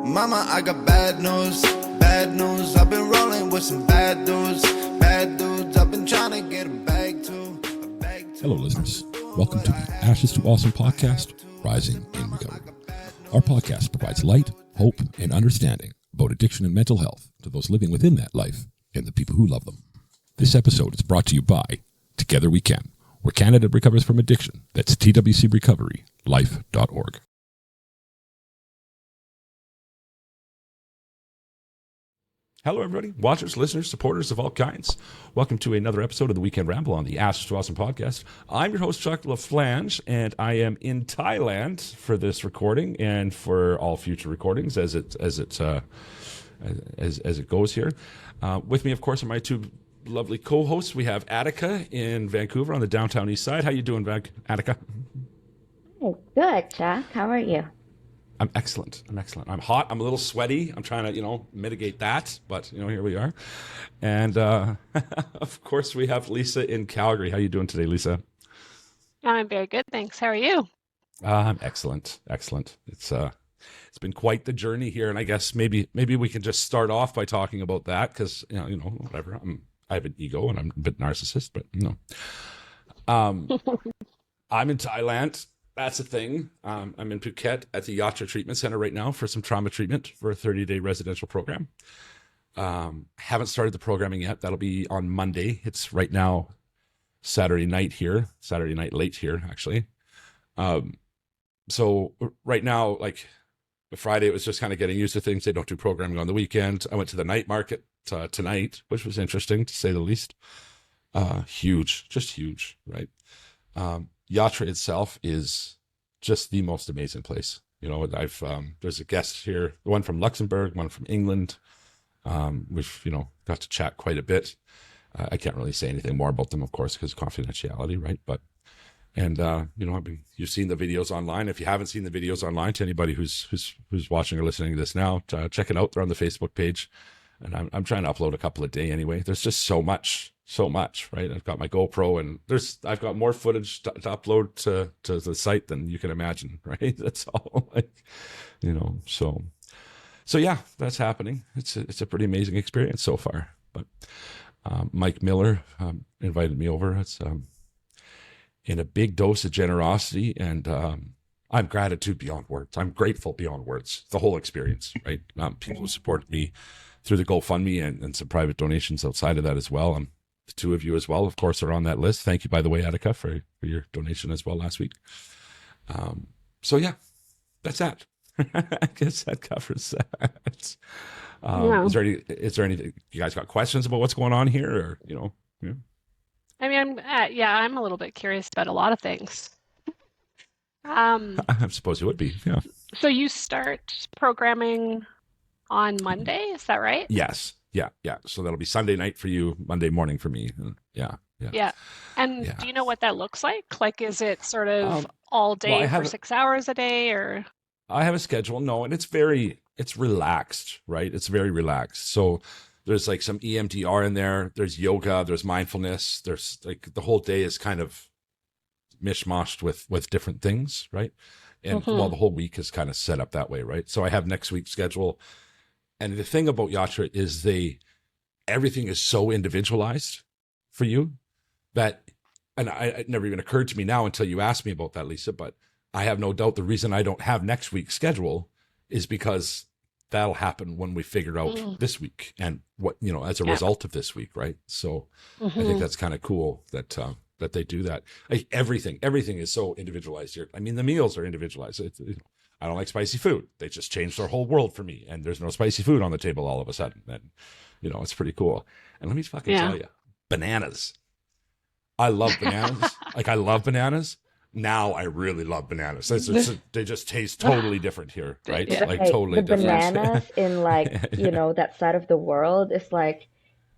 Mama, I got bad news, bad news. I've been rolling with some bad dudes, bad dudes. I've been trying to get a bag too. Hello, listeners. Welcome to the Ashes to Awesome podcast, Rising in Recovery. Our podcast provides light, hope, and understanding about addiction and mental health to those living within that life and the people who love them. This episode is brought to you by Together We Can, where Canada recovers from addiction. That's twcrecoverylife.org. Hello, everybody. Watchers, listeners, supporters of all kinds. Welcome to another episode of the Weekend Ramble on the Ashes to Awesome podcast. I'm your host, Chuck LaFLange, and I am in Thailand for this recording and for all future recordings as it goes here. With me, of course, are my two lovely co-hosts. We have Atika in Vancouver on the downtown east side. How you doing, Atika? Oh, good, Chuck. How are you? I'm excellent. I'm hot. I'm a little sweaty. I'm trying to, mitigate that. But, here we are. And, of course, we have Lisa in Calgary. How you doing today, Lisa? I'm very good, thanks. How are you? I'm excellent. It's been quite the journey here. And I guess maybe we can just start off by talking about that because, whatever. I have an ego and I'm a bit narcissist, but, I'm in Thailand. That's a thing. I'm in Phuket at the Yatra Treatment Center right now for some trauma treatment for a 30-day residential program. Haven't started the programming yet. That'll be on Monday. It's right now Saturday night late here, actually. So right now, like Friday, it was just kind of getting used to things. They don't do programming on the weekend. I went to the night market tonight, which was interesting to say the least. Huge, right? Yatra itself is just the most amazing place. There's a guest here, one from Luxembourg, one from England. We've, got to chat quite a bit. I can't really say anything more about them, of course, because confidentiality, right? You've seen the videos online. If you haven't seen the videos online, to anybody who's watching or listening to this now, check it out. They're on the Facebook page. And I'm trying to upload a couple a day anyway. There's just so much, right? I've got my GoPro and I've got more footage to upload to the site than you can imagine, right? That's all so yeah, that's happening. It's a pretty amazing experience so far. But Mike Miller invited me over. It's in a big dose of generosity and I'm gratitude beyond words. I'm grateful beyond words. The whole experience, right? People who supported me through the GoFundMe and some private donations outside of that as well. The two of you as well, of course, are on that list. Thank you, by the way, Atika, for your donation as well last week. So yeah, that's that. I guess that covers that. Yeah. Is there anything you guys got questions about what's going on here, or Yeah. I mean, I'm a little bit curious about a lot of things. I suppose you would be. Yeah. So you start programming on Monday, is that right? Yes. Yeah. So that'll be Sunday night for you, Monday morning for me. Yeah. And do you know what that looks like? Like, is it sort of all day for 6 hours a day, or? I have a schedule. No, and it's relaxed, right? It's very relaxed. So there's like some EMDR in there. There's yoga. There's mindfulness. There's like the whole day is kind of mishmashed with different things, right? And the whole week is kind of set up that way, right? So I have next week's schedule. And the thing about Yatra is everything is so individualized for you that, and it never even occurred to me now until you asked me about that, Lisa, but I have no doubt the reason I don't have next week's schedule is because that'll happen when we figure out this week and what, as a result of this week, right? So I think that's kind of cool that they do that. Like everything is so individualized here. I mean, the meals are individualized. I don't like spicy food. They just changed their whole world for me. And there's no spicy food on the table all of a sudden. And, it's pretty cool. And let me fucking tell you, bananas. I love bananas. I love bananas. Now I really love bananas. They just taste totally different here, right? Yeah. Like totally the different. Bananas in that side of the world is like,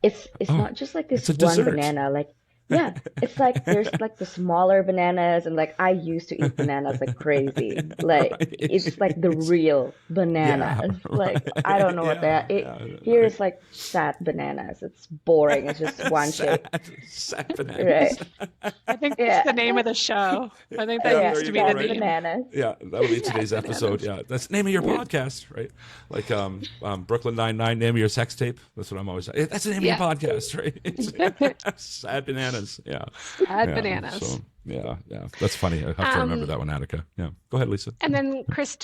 it's not just like this one dessert. banana. Like Yeah, it's like there's like the smaller bananas, and like I used to eat bananas like crazy. Like it's like the It's, real yeah, bananas. Like I right. don't know what Yeah, that it yeah, here right. is like sad bananas. It's boring. It's just one shape. Sad bananas. Right. I think that's Yeah. the name of the show. I think that Yeah, Yeah, there used to you be go, the sad right? name. bananas. Yeah, that'll be Sad today's episode. bananas. Yeah, that's the name of your podcast, right? Like Brooklyn Nine-Nine, name of your sex tape. That's what I'm always saying. That's the name of your Yeah. podcast, right? Sad bananas. Yeah. Sad Yeah. bananas. So yeah. That's funny. I have to remember Um, that one, Attica. Yeah. Go ahead, Lisa. and then Chris,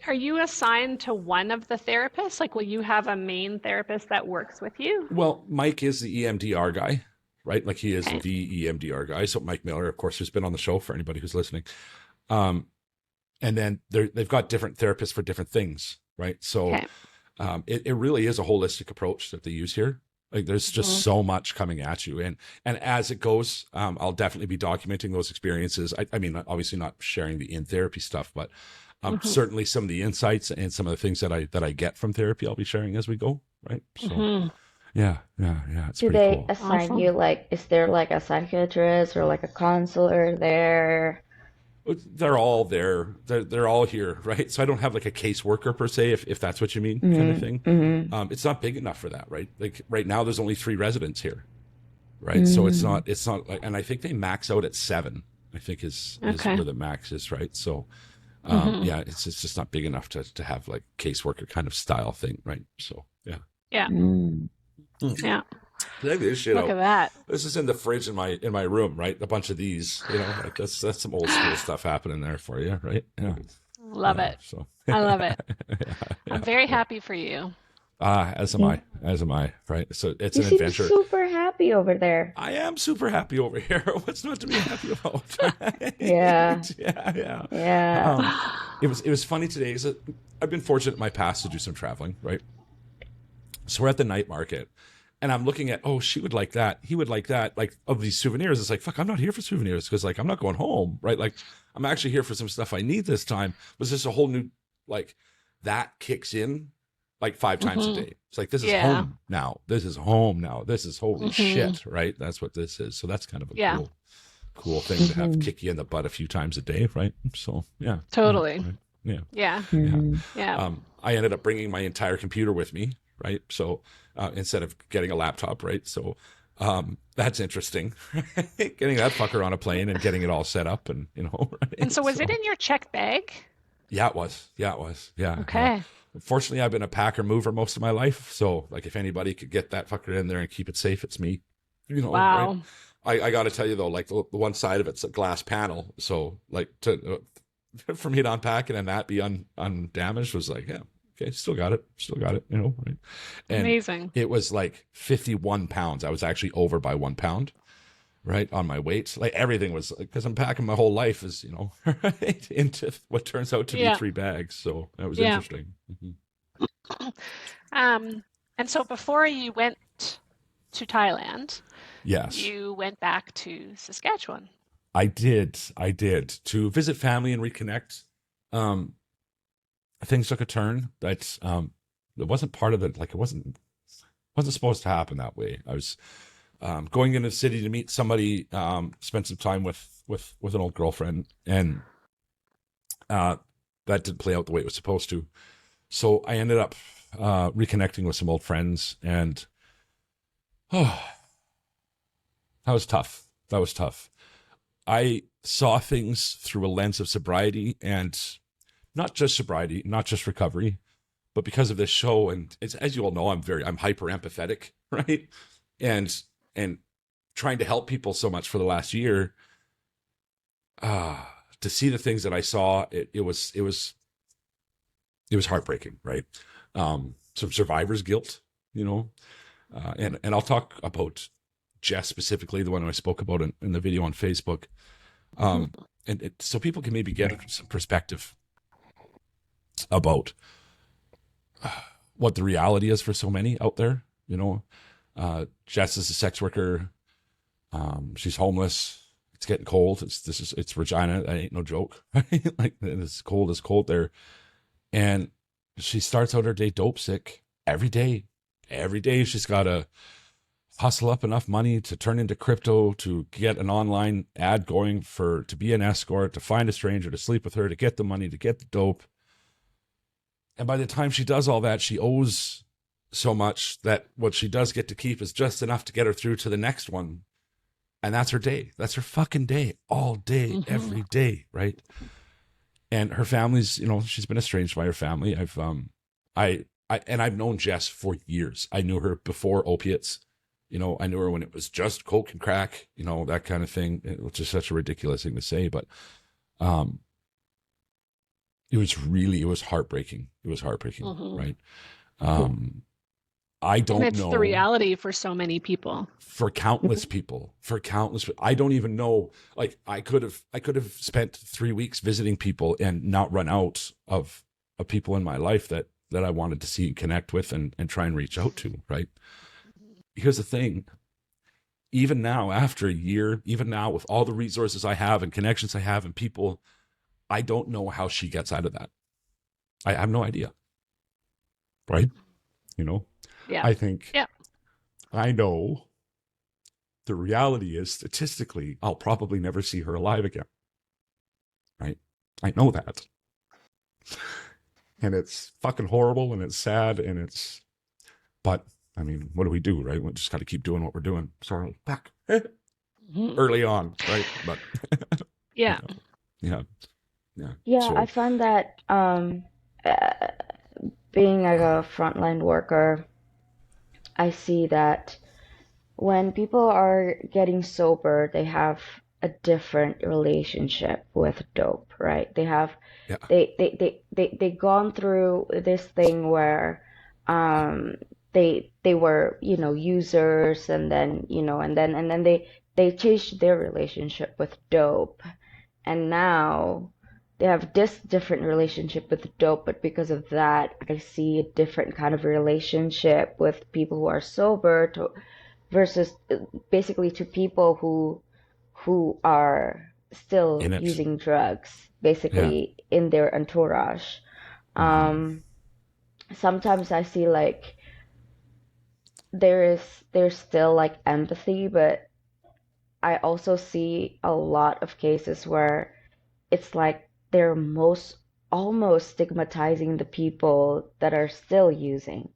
are you assigned to one of the therapists? Like, will you have a main therapist that works with you? Well, Mike is the EMDR guy, right? Like he is Okay. the EMDR guy. So Mike Miller, of course, who's been on the show for anybody who's listening. And then they've got different therapists for different things, right? So Okay. it really is a holistic approach that they use here. Like there's just so much coming at you, and as it goes, I'll definitely be documenting those experiences. I mean, obviously not sharing the in therapy stuff, but certainly some of the insights and some of the things that I get from therapy, I'll be sharing as we go, right? So yeah, it's Do pretty they cool. assign Awesome. you like, is there like a psychiatrist or like a counselor there? They're all there. They're all here, right? So I don't have like a caseworker per se, if that's what you mean, kind of thing. It's not big enough for that, right? Like right now, there's only 3 residents here, right? So it's not like, and I think they max out at 7. I think is Okay. where the max is, right? So yeah, it's just not big enough to have like caseworker kind of style thing, right? So yeah. Yeah. Mm. Yeah. Check this shit Look out. at that. This is in the fridge in my room, right? A bunch of these, like that's some old school stuff happening there for you, right? Yeah. Love it. So I love it. yeah, I'm very happy for you. as am Yeah. I, right? So it's You an seem adventure. super happy over there. I am super happy over here. What's not to be happy about? Right? Yeah. Yeah. Yeah. It was funny today because I've been fortunate in my past to do some traveling, right? So we're at the night market, and I'm looking at, oh, she would like that, he would like that, like of these souvenirs. It's like, fuck, I'm not here for souvenirs because like I'm not going home, right? Like I'm actually here for some stuff I need this time. Was this a whole new like that kicks in like 5 times a day? It's like this is Yeah. home now. This is home now. This is holy shit, right? That's what this is. So that's kind of a Yeah. cool thing to have kick you in the butt a few times a day, right? So yeah, Totally. right? Yeah. Yeah. Mhm. Yeah. I ended up bringing my entire computer with me, right? So instead of getting a laptop, right? So that's interesting. Getting that fucker on a plane and getting it all set up, and right? And so was it in your check bag? Yeah, it was. Yeah. Okay. Fortunately, I've been a packer mover most of my life, so like if anybody could get that fucker in there and keep it safe, it's me. Wow. Right? I got to tell you though, like the one side of it's a glass panel, so like for me to unpack it and that be undamaged was like, yeah, okay, still got it, right? And Amazing. it was like 51 pounds. I was actually over by 1 pound, right, on my weight. Like everything was, because I'm packing my whole life is, right, into what turns out to be Yeah. 3 bags. So that was Yeah. interesting. And so before you went to Thailand, Yes, you went back to Saskatchewan. I did to visit family and reconnect. Things took a turn that it wasn't part of it. Like it wasn't supposed to happen that way. I was going into the city to meet somebody, spent some time with an old girlfriend, and that didn't play out the way it was supposed to. So I ended up reconnecting with some old friends, and that was tough. I saw things through a lens of sobriety, and not just sobriety, not just recovery, but because of this show. And it's, as you all know, I'm hyper empathetic, right? And trying to help people so much for the last year, to see the things that I saw, it was heartbreaking, right? Some survivor's guilt, and I'll talk about Jess specifically, the one I spoke about in the video on Facebook, and so people can maybe get some perspective about what the reality is for so many out there. Jess is a sex worker. She's homeless. It's getting cold. It's Regina. That ain't no joke. Right? Like it's cold there. And she starts out her day dope sick every day. Every day she's got to hustle up enough money to turn into crypto, to get an online ad going to be an escort, to find a stranger, to sleep with her, to get the money, to get the dope. And by the time she does all that, she owes so much that what she does get to keep is just enough to get her through to the next one. And that's her day. That's her fucking day, all day, every day, right? And her family's, she's been estranged by her family. I've known Jess for years. I knew her before opiates. I knew her when it was just coke and crack, that kind of thing, which is such a ridiculous thing to say, but it was heartbreaking. It was heartbreaking, right? I don't know. And it's the reality for so many people. For countless people. I don't even know. Like I could have spent 3 weeks visiting people and not run out of people in my life that I wanted to see and connect with and try and reach out to, right? Here's the thing. Even now, after a year, even now with all the resources I have and connections I have and people, I don't know how she gets out of that. I have no idea. Right? Yeah. I think, yeah. I know the reality is statistically, I'll probably never see her alive again. Right? I know that. And it's fucking horrible and it's sad but I mean, what do we do, right? We just got to keep doing what we're doing. Sorry, back early on, right? But yeah. Yeah. So, I find that being like a frontline worker, I see that when people are getting sober, they have a different relationship with dope, right? They have they gone through this thing where they were users, and then and then they changed their relationship with dope, and now they have this different relationship with dope. But because of that, I see a different kind of relationship with people who are sober versus basically to people who are still using drugs, basically in their entourage. Sometimes I see like there's still like empathy, but I also see a lot of cases where it's like they're almost stigmatizing the people that are still using.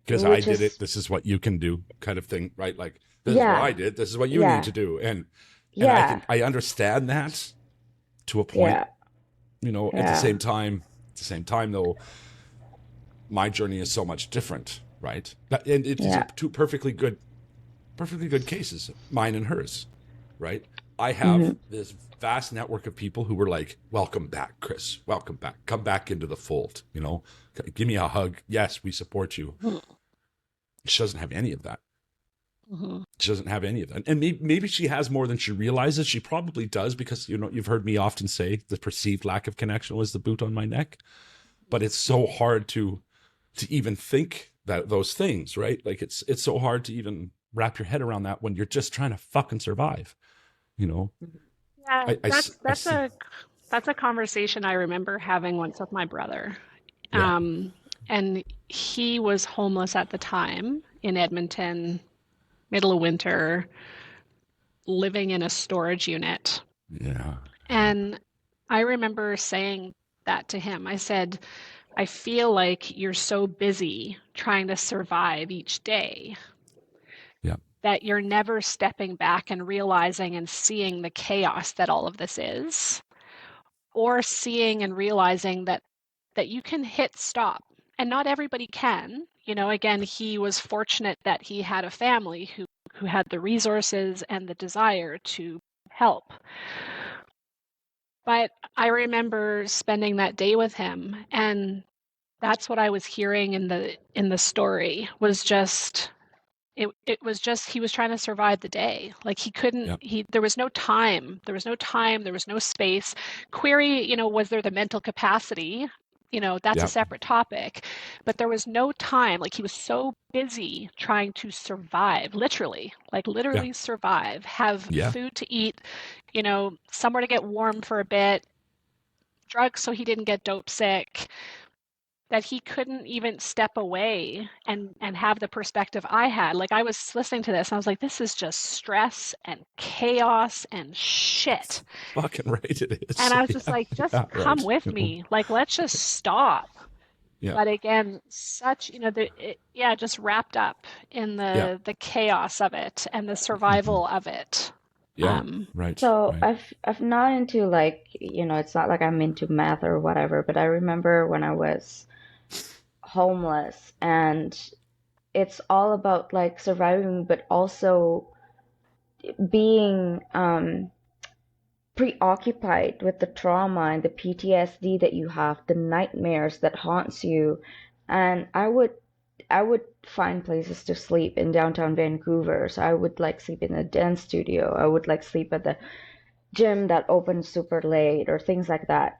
Because I did it, this is what you can do, kind of thing, right? Like, this is what I did, this is what you need to do. And I understand that to a point. At the same time though, my journey is so much different, right? And it is two perfectly good cases, mine and hers, right? I have this vast network of people who were like, welcome back, Chris, welcome back, come back into the fold, give me a hug. Yes, we support you. She doesn't have any of that. She doesn't have any of that. And maybe she has more than she realizes. She probably does, because, you've heard me often say the perceived lack of connection was the boot on my neck. But it's so hard to even think that those things, right? Like it's so hard to even wrap your head around that when you're just trying to fucking survive, Yeah, that's a conversation I remember having once with my brother. And he was homeless at the time in Edmonton, middle of winter, living in a storage unit. Yeah. And I remember saying that to him. I said, I feel like you're so busy trying to survive each day that you're never stepping back and realizing and seeing the chaos that all of this is, or seeing and realizing that you can hit stop. And not everybody can. Again, he was fortunate that he had a family who had the resources and the desire to help. But I remember spending that day with him, and that's what I was hearing in the story was just it was just he was trying to survive the day. Like he couldn't there was no time, there was no space. Query, was there the mental capacity? That's a separate topic. But there was no time. Like he was so busy trying to survive, literally survive, have food to eat, somewhere to get warm for a bit, drugs so he didn't get dope sick, that he couldn't even step away and have the perspective I had. Like, I was listening to this and I was like, this is just stress and chaos and shit. Fucking right it is. And I was just like, just come right. with me. Like, let's just stop. Yeah. But again, such, just wrapped up in the chaos of it and the survival of it. Yeah, right. So right. I've not into like, it's not like I'm into math or whatever, but I remember when I was homeless, and it's all about like surviving, but also being preoccupied with the trauma and the PTSD that you have, the nightmares that haunts you. And I would find places to sleep in downtown Vancouver. So I would like sleep in a dance studio. I would like sleep at the gym that opens super late or things like that.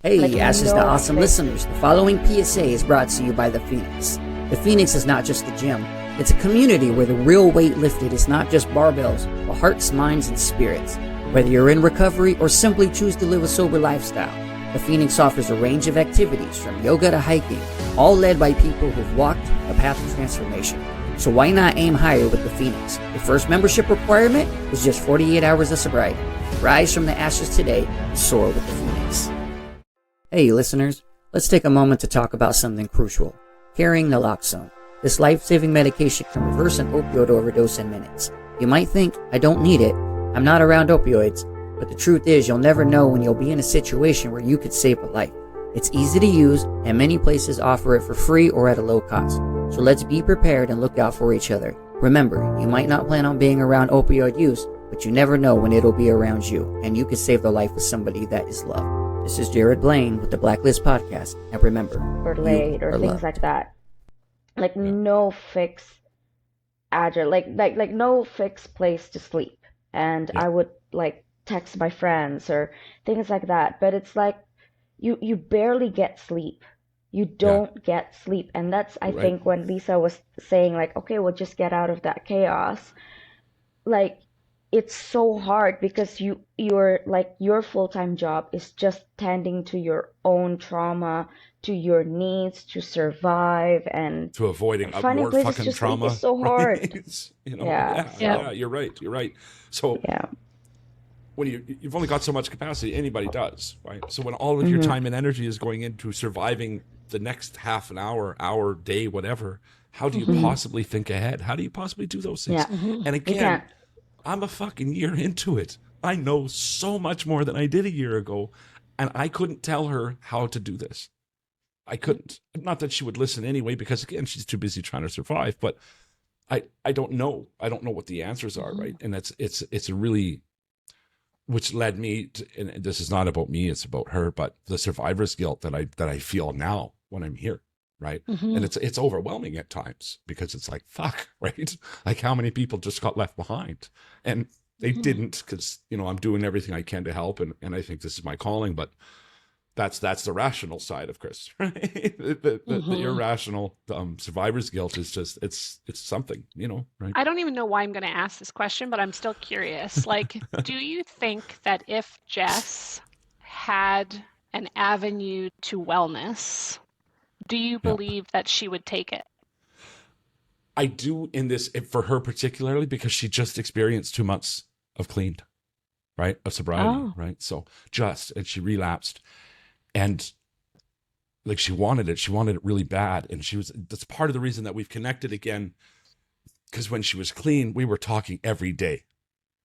Hey, Like, Ashes to no awesome fix. listeners. The following PSA is brought to you by The Phoenix. The Phoenix is not just a gym. It's a community where the real weight lifted is not just barbells, but hearts, minds, and spirits. Whether you're in recovery or simply choose to live a sober lifestyle, The Phoenix offers a range of activities from yoga to hiking, all led by people who've walked the path of transformation. So why not aim higher with The Phoenix? The first membership requirement is just 48 hours of sobriety. Rise from the ashes today and soar with The Phoenix. Hey listeners, let's take a moment to talk about something crucial. Carrying naloxone. This life-saving medication can reverse an opioid overdose in minutes. You might think, I don't need it, I'm not around opioids, but the truth is you'll never know when you'll be in a situation where you could save a life. It's easy to use, and many places offer it for free or at a low cost. So let's be prepared and look out for each other. Remember, you might not plan on being around opioid use, but you never know when it'll be around you, and you could save the life of somebody that is loved. This is Jared Blaine with the Blacklist Podcast, and remember, Or late or things loved. like that. Like no fixed address, like no fixed place to sleep. And I would like text my friends or things like that. But it's like you barely get sleep. You don't get sleep. And that's I think when Lisa was saying like, okay, we'll just get out of that chaos. Like it's so hard because you're like your full-time job is just tending to your own trauma, to your needs to survive, and to avoiding finding more places fucking to trauma. sleep is so hard. Right? Yeah. Yeah, you're right. So Yeah. when you've only got so much capacity, anybody does, right? So when all of your time and energy is going into surviving the next half an hour, day, whatever, how do you possibly think ahead? How do you possibly do those things? Yeah. And again, I'm a fucking year into it. I know so much more than I did a year ago, and I couldn't tell her how to do this. I couldn't. Not that she would listen anyway, because again, she's too busy trying to survive. But I don't know. I don't know what the answers are, right? And it's a really, which led me to, and this is not about me, it's about her, but the survivor's guilt that I feel now when I'm here, right? And it's overwhelming at times because it's like, fuck, right? Like how many people just got left behind, and they didn't, because I'm doing everything I can to help, and I think this is my calling, but that's the rational side of Chris, right? The irrational survivor's guilt is just it's something, right? I don't even know why I'm going to ask this question, but I'm still curious. Like, do you think that if Jess had an avenue to wellness, do you believe that she would take it? I do, in this, for her particularly, because she just experienced 2 months of clean, right? Of sobriety, right? So and she relapsed. And like she wanted it really bad. And that's part of the reason that we've connected again, because when she was clean, we were talking every day,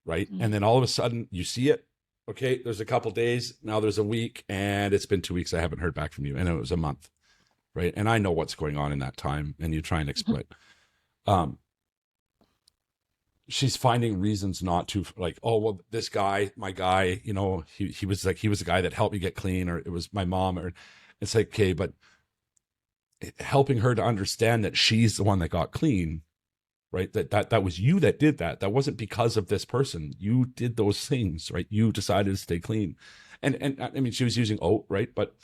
right? And then all of a sudden you see it, okay, there's a couple days, now there's a week, and it's been 2 weeks, I haven't heard back from you. And it was a month, right? And I know what's going on in that time, and you try and exploit. She's finding reasons not to, like, oh, well, this guy, my guy, he was the guy that helped me get clean, or it was my mom, or it's like, okay, but helping her to understand that she's the one that got clean, right? That was you that did that. That wasn't because of this person. You did those things, right? You decided to stay clean. And I mean, she was using oat, right? But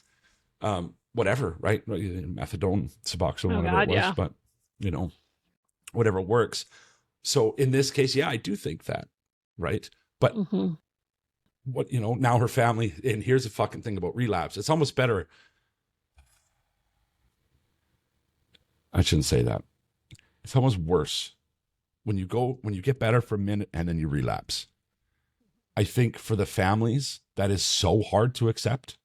whatever, right? Methadone, Suboxone, whatever it was, but whatever works. So in this case, yeah, I do think that, right? But what, now her family, and here's the fucking thing about relapse. It's almost better. I shouldn't say that. It's almost worse when you get better for a minute and then you relapse. I think for the families, that is so hard to accept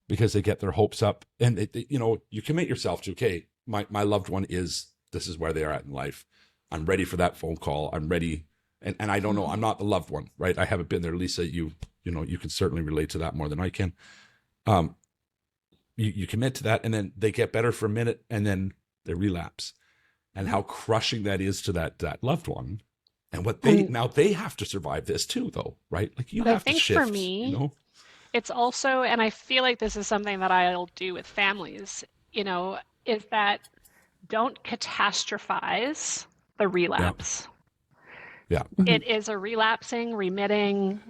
because they get their hopes up and you commit yourself to, okay, my loved one this is where they are at in life. I'm ready for that phone call. I'm ready. And I don't know, I'm not the loved one, right? I haven't been there. Lisa, you can certainly relate to that more than I can. You commit to that and then they get better for a minute and then they relapse. And how crushing that is to that loved one. And what they have to survive this too, though, right? Like you have to shift. For me, it's also, and I feel like this is something that I'll do with families, is that don't catastrophize the relapse. Yeah. It is a relapsing, remitting,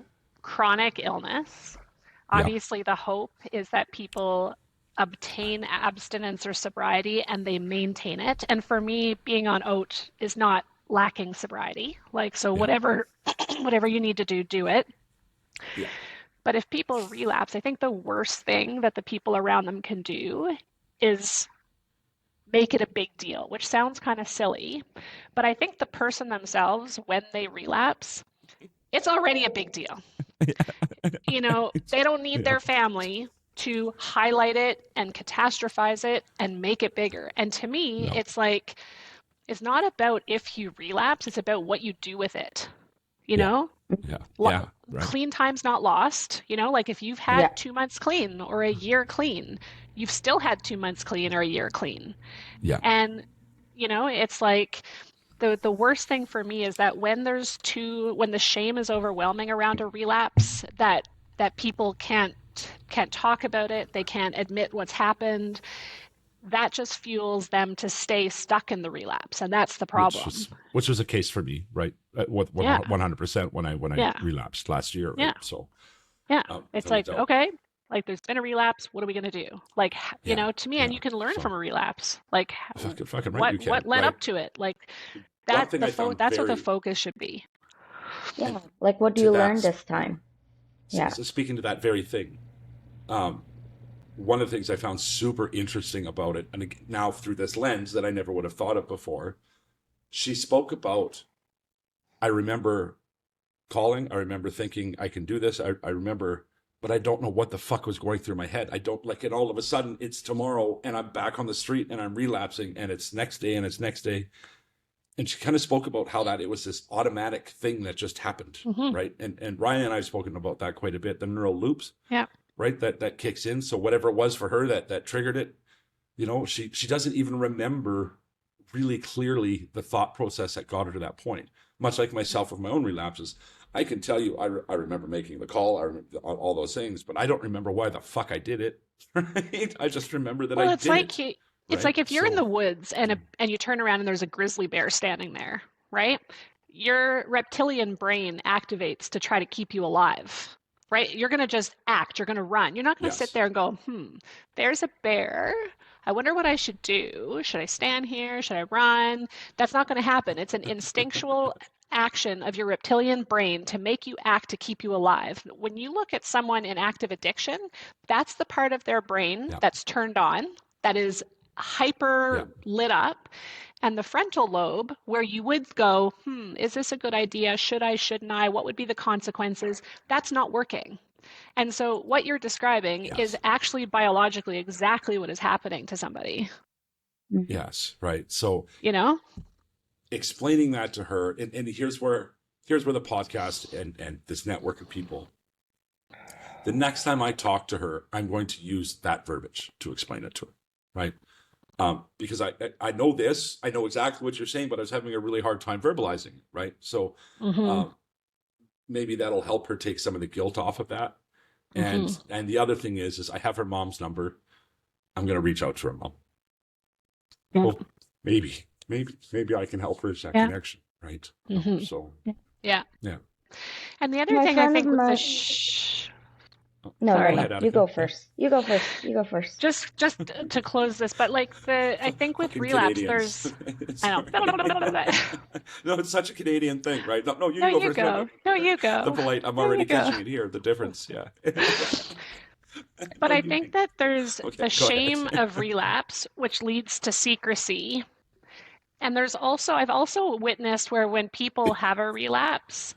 chronic illness. Obviously, the hope is that people obtain abstinence or sobriety and they maintain it. And for me, being on OAT is not lacking sobriety. Whatever you need to do it. Yeah. But if people relapse, I think the worst thing that the people around them can do is make it a big deal, which sounds kind of silly. But I think the person themselves, when they relapse, it's already a big deal. They don't need their family to highlight it and catastrophize it and make it bigger. And to me, it's like, it's not about if you relapse, it's about what you do with it. Yeah. Right. Clean time's not lost. Like if you've had 2 months clean or a year clean, you've still had 2 months clean or a year clean. Yeah. And, it's like the worst thing for me is that when the shame is overwhelming around a relapse, that people can't talk about it, they can't admit what's happened. That just fuels them to stay stuck in the relapse, and that's the problem. Which was the case for me, right? 100% when I relapsed last year. Right? Yeah. So it's like, okay, like there's been a relapse. What are we going to do? Like, to me, and you can learn from a relapse. Like, what led up to it? Like that's what the focus should be. Yeah. Like, what do you learn this time? So speaking to that very thing, one of the things I found super interesting about it, and now through this lens that I never would have thought of before, she spoke about, I remember calling, I remember thinking I can do this, I remember, but I don't know what the fuck was going through my head. I don't like it. All of a sudden it's tomorrow and I'm back on the street and I'm relapsing and it's next day and it's next day. And she kind of spoke about how that it was this automatic thing that just happened, right? And Ryan and I have spoken about that quite a bit, the neural loops. Yeah. Right, that kicks in. So whatever it was for her that triggered it, she doesn't even remember really clearly the thought process that got her to that point. Much like myself with my own relapses, I can tell you I remember making the call, I remember all those things, but I don't remember why the fuck I did it. Right? I just remember that I did it. It's like if you're in the woods and you turn around and there's a grizzly bear standing there, right? Your reptilian brain activates to try to keep you alive. Right? You're going to just act. You're going to run. You're not going to sit there and go, there's a bear. I wonder what I should do. Should I stand here? Should I run? That's not going to happen. It's an instinctual action of your reptilian brain to make you act to keep you alive. When you look at someone in active addiction, that's the part of their brain that's turned on, that is hyper lit up. And the frontal lobe, where you would go, is this a good idea? Should I, shouldn't I? What would be the consequences? That's not working. And so what you're describing is actually biologically exactly what is happening to somebody. Yes, right. So, explaining that to her, and here's where the podcast and this network of people, the next time I talk to her, I'm going to use that verbiage to explain it to her, right? Because I know this, I know exactly what you're saying, but I was having a really hard time verbalizing it, right? So maybe that'll help her take some of the guilt off of that. And the other thing is I have her mom's number. I'm going to reach out to her mom. Yeah. Well, maybe I can help her with that connection, right? So yeah. And the other thing I think with No, you go first. You go first. Just to close this, but I think with relapse, Canadians. I know. No, it's such a Canadian thing, right? No, you go first. No, you go. The polite. I'm already catching it here. The difference, yeah. But I think that there's Okay, the go ahead. shame of relapse, which leads to secrecy. And I've also witnessed where when people have a relapse,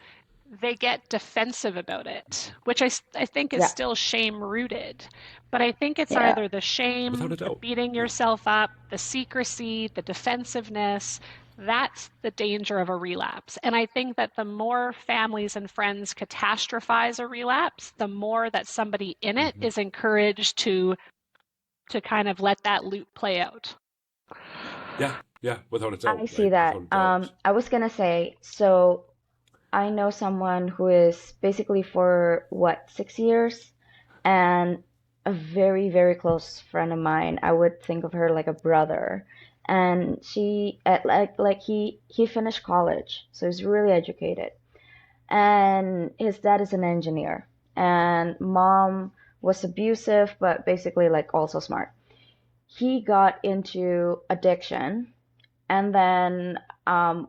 they get defensive about it, which I think is Yeah, still shame rooted. But I think it's yeah. either the Without shame, a the doubt. beating Yeah. yourself up, the secrecy, the defensiveness. That's the danger of a relapse. And I think that the more families and friends catastrophize a relapse, the more that somebody in it Mhm. is encouraged to kind of let that loop play out. Yeah, yeah, without a I doubt, see right? that. Without a doubt. I was gonna say, so I know someone who is basically for what, 6 years, and a very, very close friend of mine. I would think of her like a brother. And she, he finished college, so he's really educated. And his dad is an engineer, and mom was abusive, but basically like also smart. He got into addiction, and then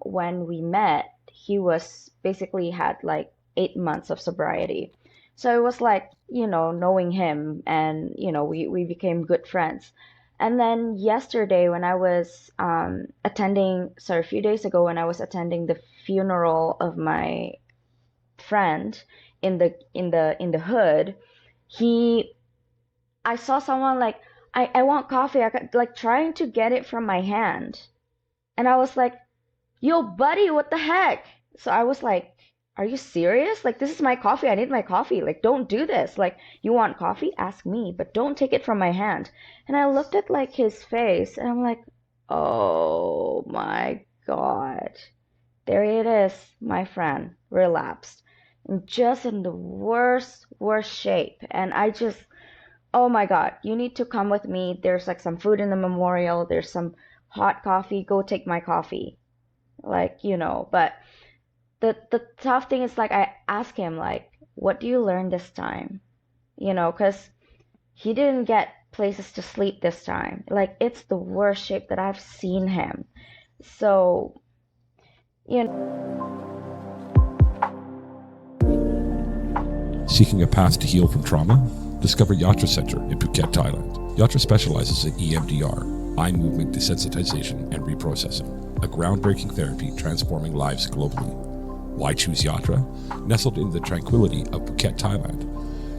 when we met, he was basically had like 8 months of sobriety. So it was like, knowing him, and, we became good friends. And then yesterday, when I was a few days ago, when I was attending the funeral of my friend in the hood, he I saw someone like, I want coffee. I got, like, trying to get it from my hand. And I was like, yo, buddy, what the heck? So I was like, are you serious? Like, this is my coffee. I need my coffee. Like, don't do this. Like, you want coffee? Ask me, but don't take it from my hand. And I looked at like his face, and I'm like, oh my God. There it is, my friend, relapsed. And just in the worst, worst shape. And I just, oh my God, you need to come with me. There's like some food in the memorial. There's some hot coffee. Go take my coffee. Like, but the tough thing is, like, I ask him, like, what do you learn this time? Because he didn't get places to sleep this time. Like, it's the worst shape that I've seen him. So, you Seeking a path to heal from trauma? Discover Yatra Center in Phuket, Thailand. Yatra specializes in EMDR, eye movement desensitization and reprocessing, a groundbreaking therapy transforming lives globally. Why choose Yatra? Nestled in the tranquility of Phuket, Thailand,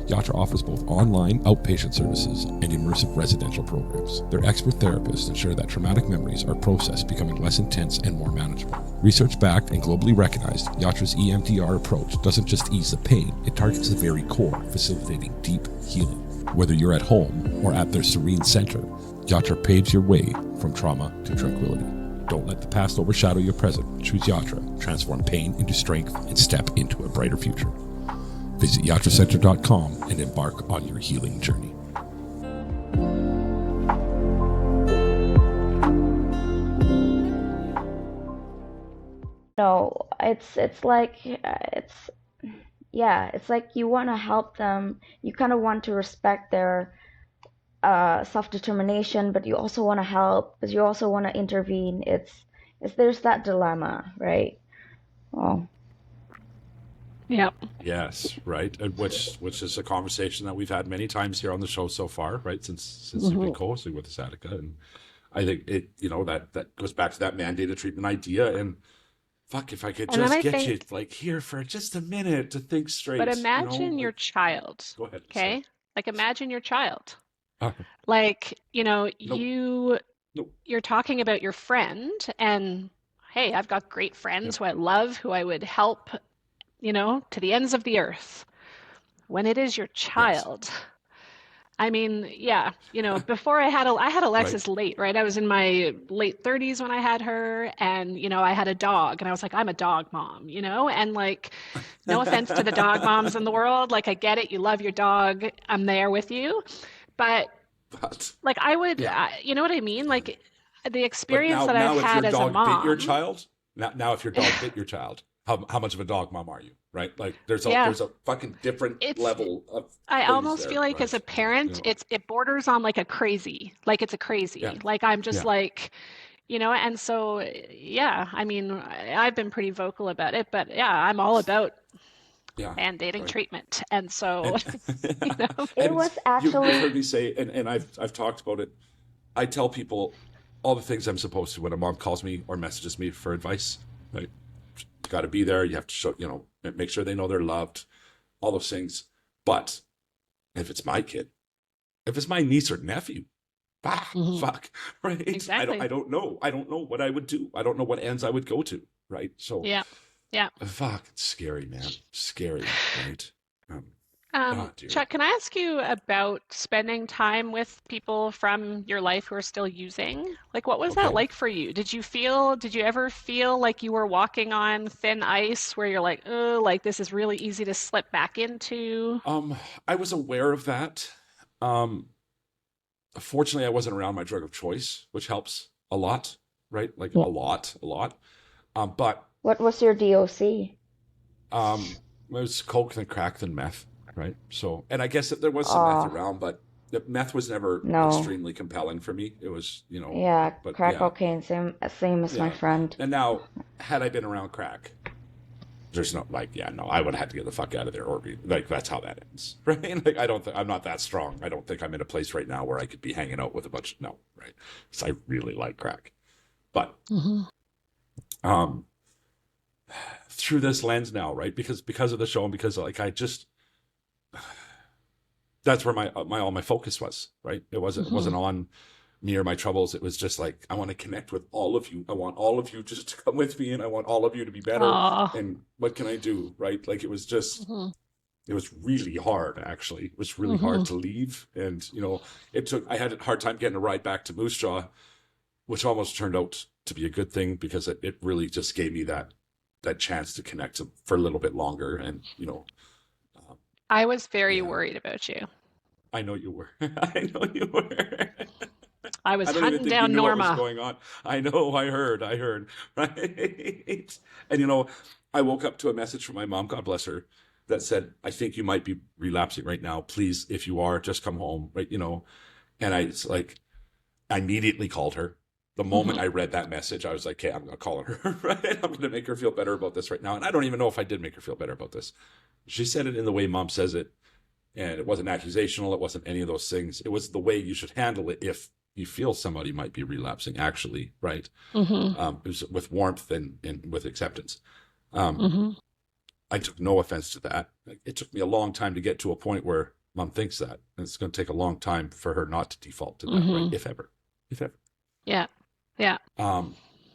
Yatra offers both online outpatient services and immersive residential programs. Their expert therapists ensure that traumatic memories are processed, becoming less intense and more manageable. Research-backed and globally recognized, Yatra's EMDR approach doesn't just ease the pain, it targets the very core, facilitating deep healing. Whether you're at home or at their serene center, Yatra paves your way from trauma to tranquility. Don't let the past overshadow your present. Choose Yatra, transform pain into strength, and step into a brighter future. Visit yatracenter.com and embark on your healing journey. know, it's like it's like you want to help them. You kind of want to respect their self-determination, but you also want to help, but you also want to intervene. It's there's that dilemma, right? Oh, Yep. Yes, right. And which is a conversation that we've had many times here on the show so far, right? Since you've been co-hosting with us, Atika. And I think that goes back to that mandated treatment idea. And fuck, if I could And then just I get you think, like here for just a minute to think but straight, imagine your like child, go ahead, sorry. okay? Like imagine your child. Uh, Like, no, no, you're talking about your friend and hey, I've got great yep, friends who I love, who I would help, to the ends of the earth. When it is your yes, child, I mean, yeah, before I had right. Alexis late, right? I was in my late 30s when I had her, and I had a dog, and I was like, I'm a dog mom, and like, no offense to the dog moms in the world, like I get it, you love your dog, I'm there with you, but But like I would, yeah, you know what I mean? Like the but experience now that I've now if your had as a dog bit your mom, child, now if your dog bit your child, how much of a dog mom are you, right? Like yeah, there's a fucking different it's level of I things almost feel there, like as a right? parent, it borders on like a crazy, like it's a Yeah, crazy. Like I'm just yeah. like, and so yeah, I mean, I've been pretty vocal about it, but yeah, I'm all about band-aiding right. treatment. And so, you know, It was You've actually heard me say, and I've talked about it. I tell people all the things I'm supposed to when a mom calls me or messages me for advice. Right, you got to be there. You have to show, make sure they know they're loved. All those things. But if it's my kid, if it's my niece or nephew, fuck, right? Exactly. I don't know. I don't know what I would do. I don't know what ends I would go to, right? So yeah. fuck, it's scary, man. Scary, right? Dear. Chuck, can I ask you about spending time with people from your life who are still using? Like, what was that like for you? Did you ever feel like you were walking on thin ice where you're like, oh, like this is really easy to slip back into? I was aware of that. Fortunately, I wasn't around my drug of choice, which helps a lot, right? Like a lot. But what was your DOC? it was coke, then crack, then meth, right? So, and I guess that there was some meth around, but the meth was never extremely compelling for me. It was, Yeah, but crack cocaine, same as my friend. And now, had I been around crack, there's no I would have had to get the fuck out of there, or that's how that ends, right? Like I'm not that strong. I don't think I'm in a place right now where I could be hanging out with a bunch of right? Because I really like crack, but through this lens now, right? Because of the show and because that's where all my focus was, right? It wasn't on me or my troubles. It was just like, I want to connect with all of you. I want all of you just to come with me, and I want all of you to be better. And what can I do, right? Like it was just, it was really hard, actually. It was really hard to leave. And, I had a hard time getting a ride back to Moose Jaw, which almost turned out to be a good thing because it really just gave me that chance to connect for a little bit longer. And, I was very worried about you. I know you were. I know you were. I was don't hunting even think down you knew Norma. what was going on. I know. I heard. Right. And I woke up to a message from my mom, God bless her, that said, "I think you might be relapsing right now. Please, if you are, just come home." Right. And I immediately called her. The moment I read that message, I was like, "Okay, I'm going to call her. Right. I'm going to make her feel better about this right now." And I don't even know if I did make her feel better about this. She said it in the way mom says it. And it wasn't accusational. It wasn't any of those things. It was the way you should handle it if you feel somebody might be relapsing, actually, right? It was with warmth and with acceptance. I took no offense to that. It took me a long time to get to a point where mom thinks that. And it's going to take a long time for her not to default to that, right? If ever. Yeah.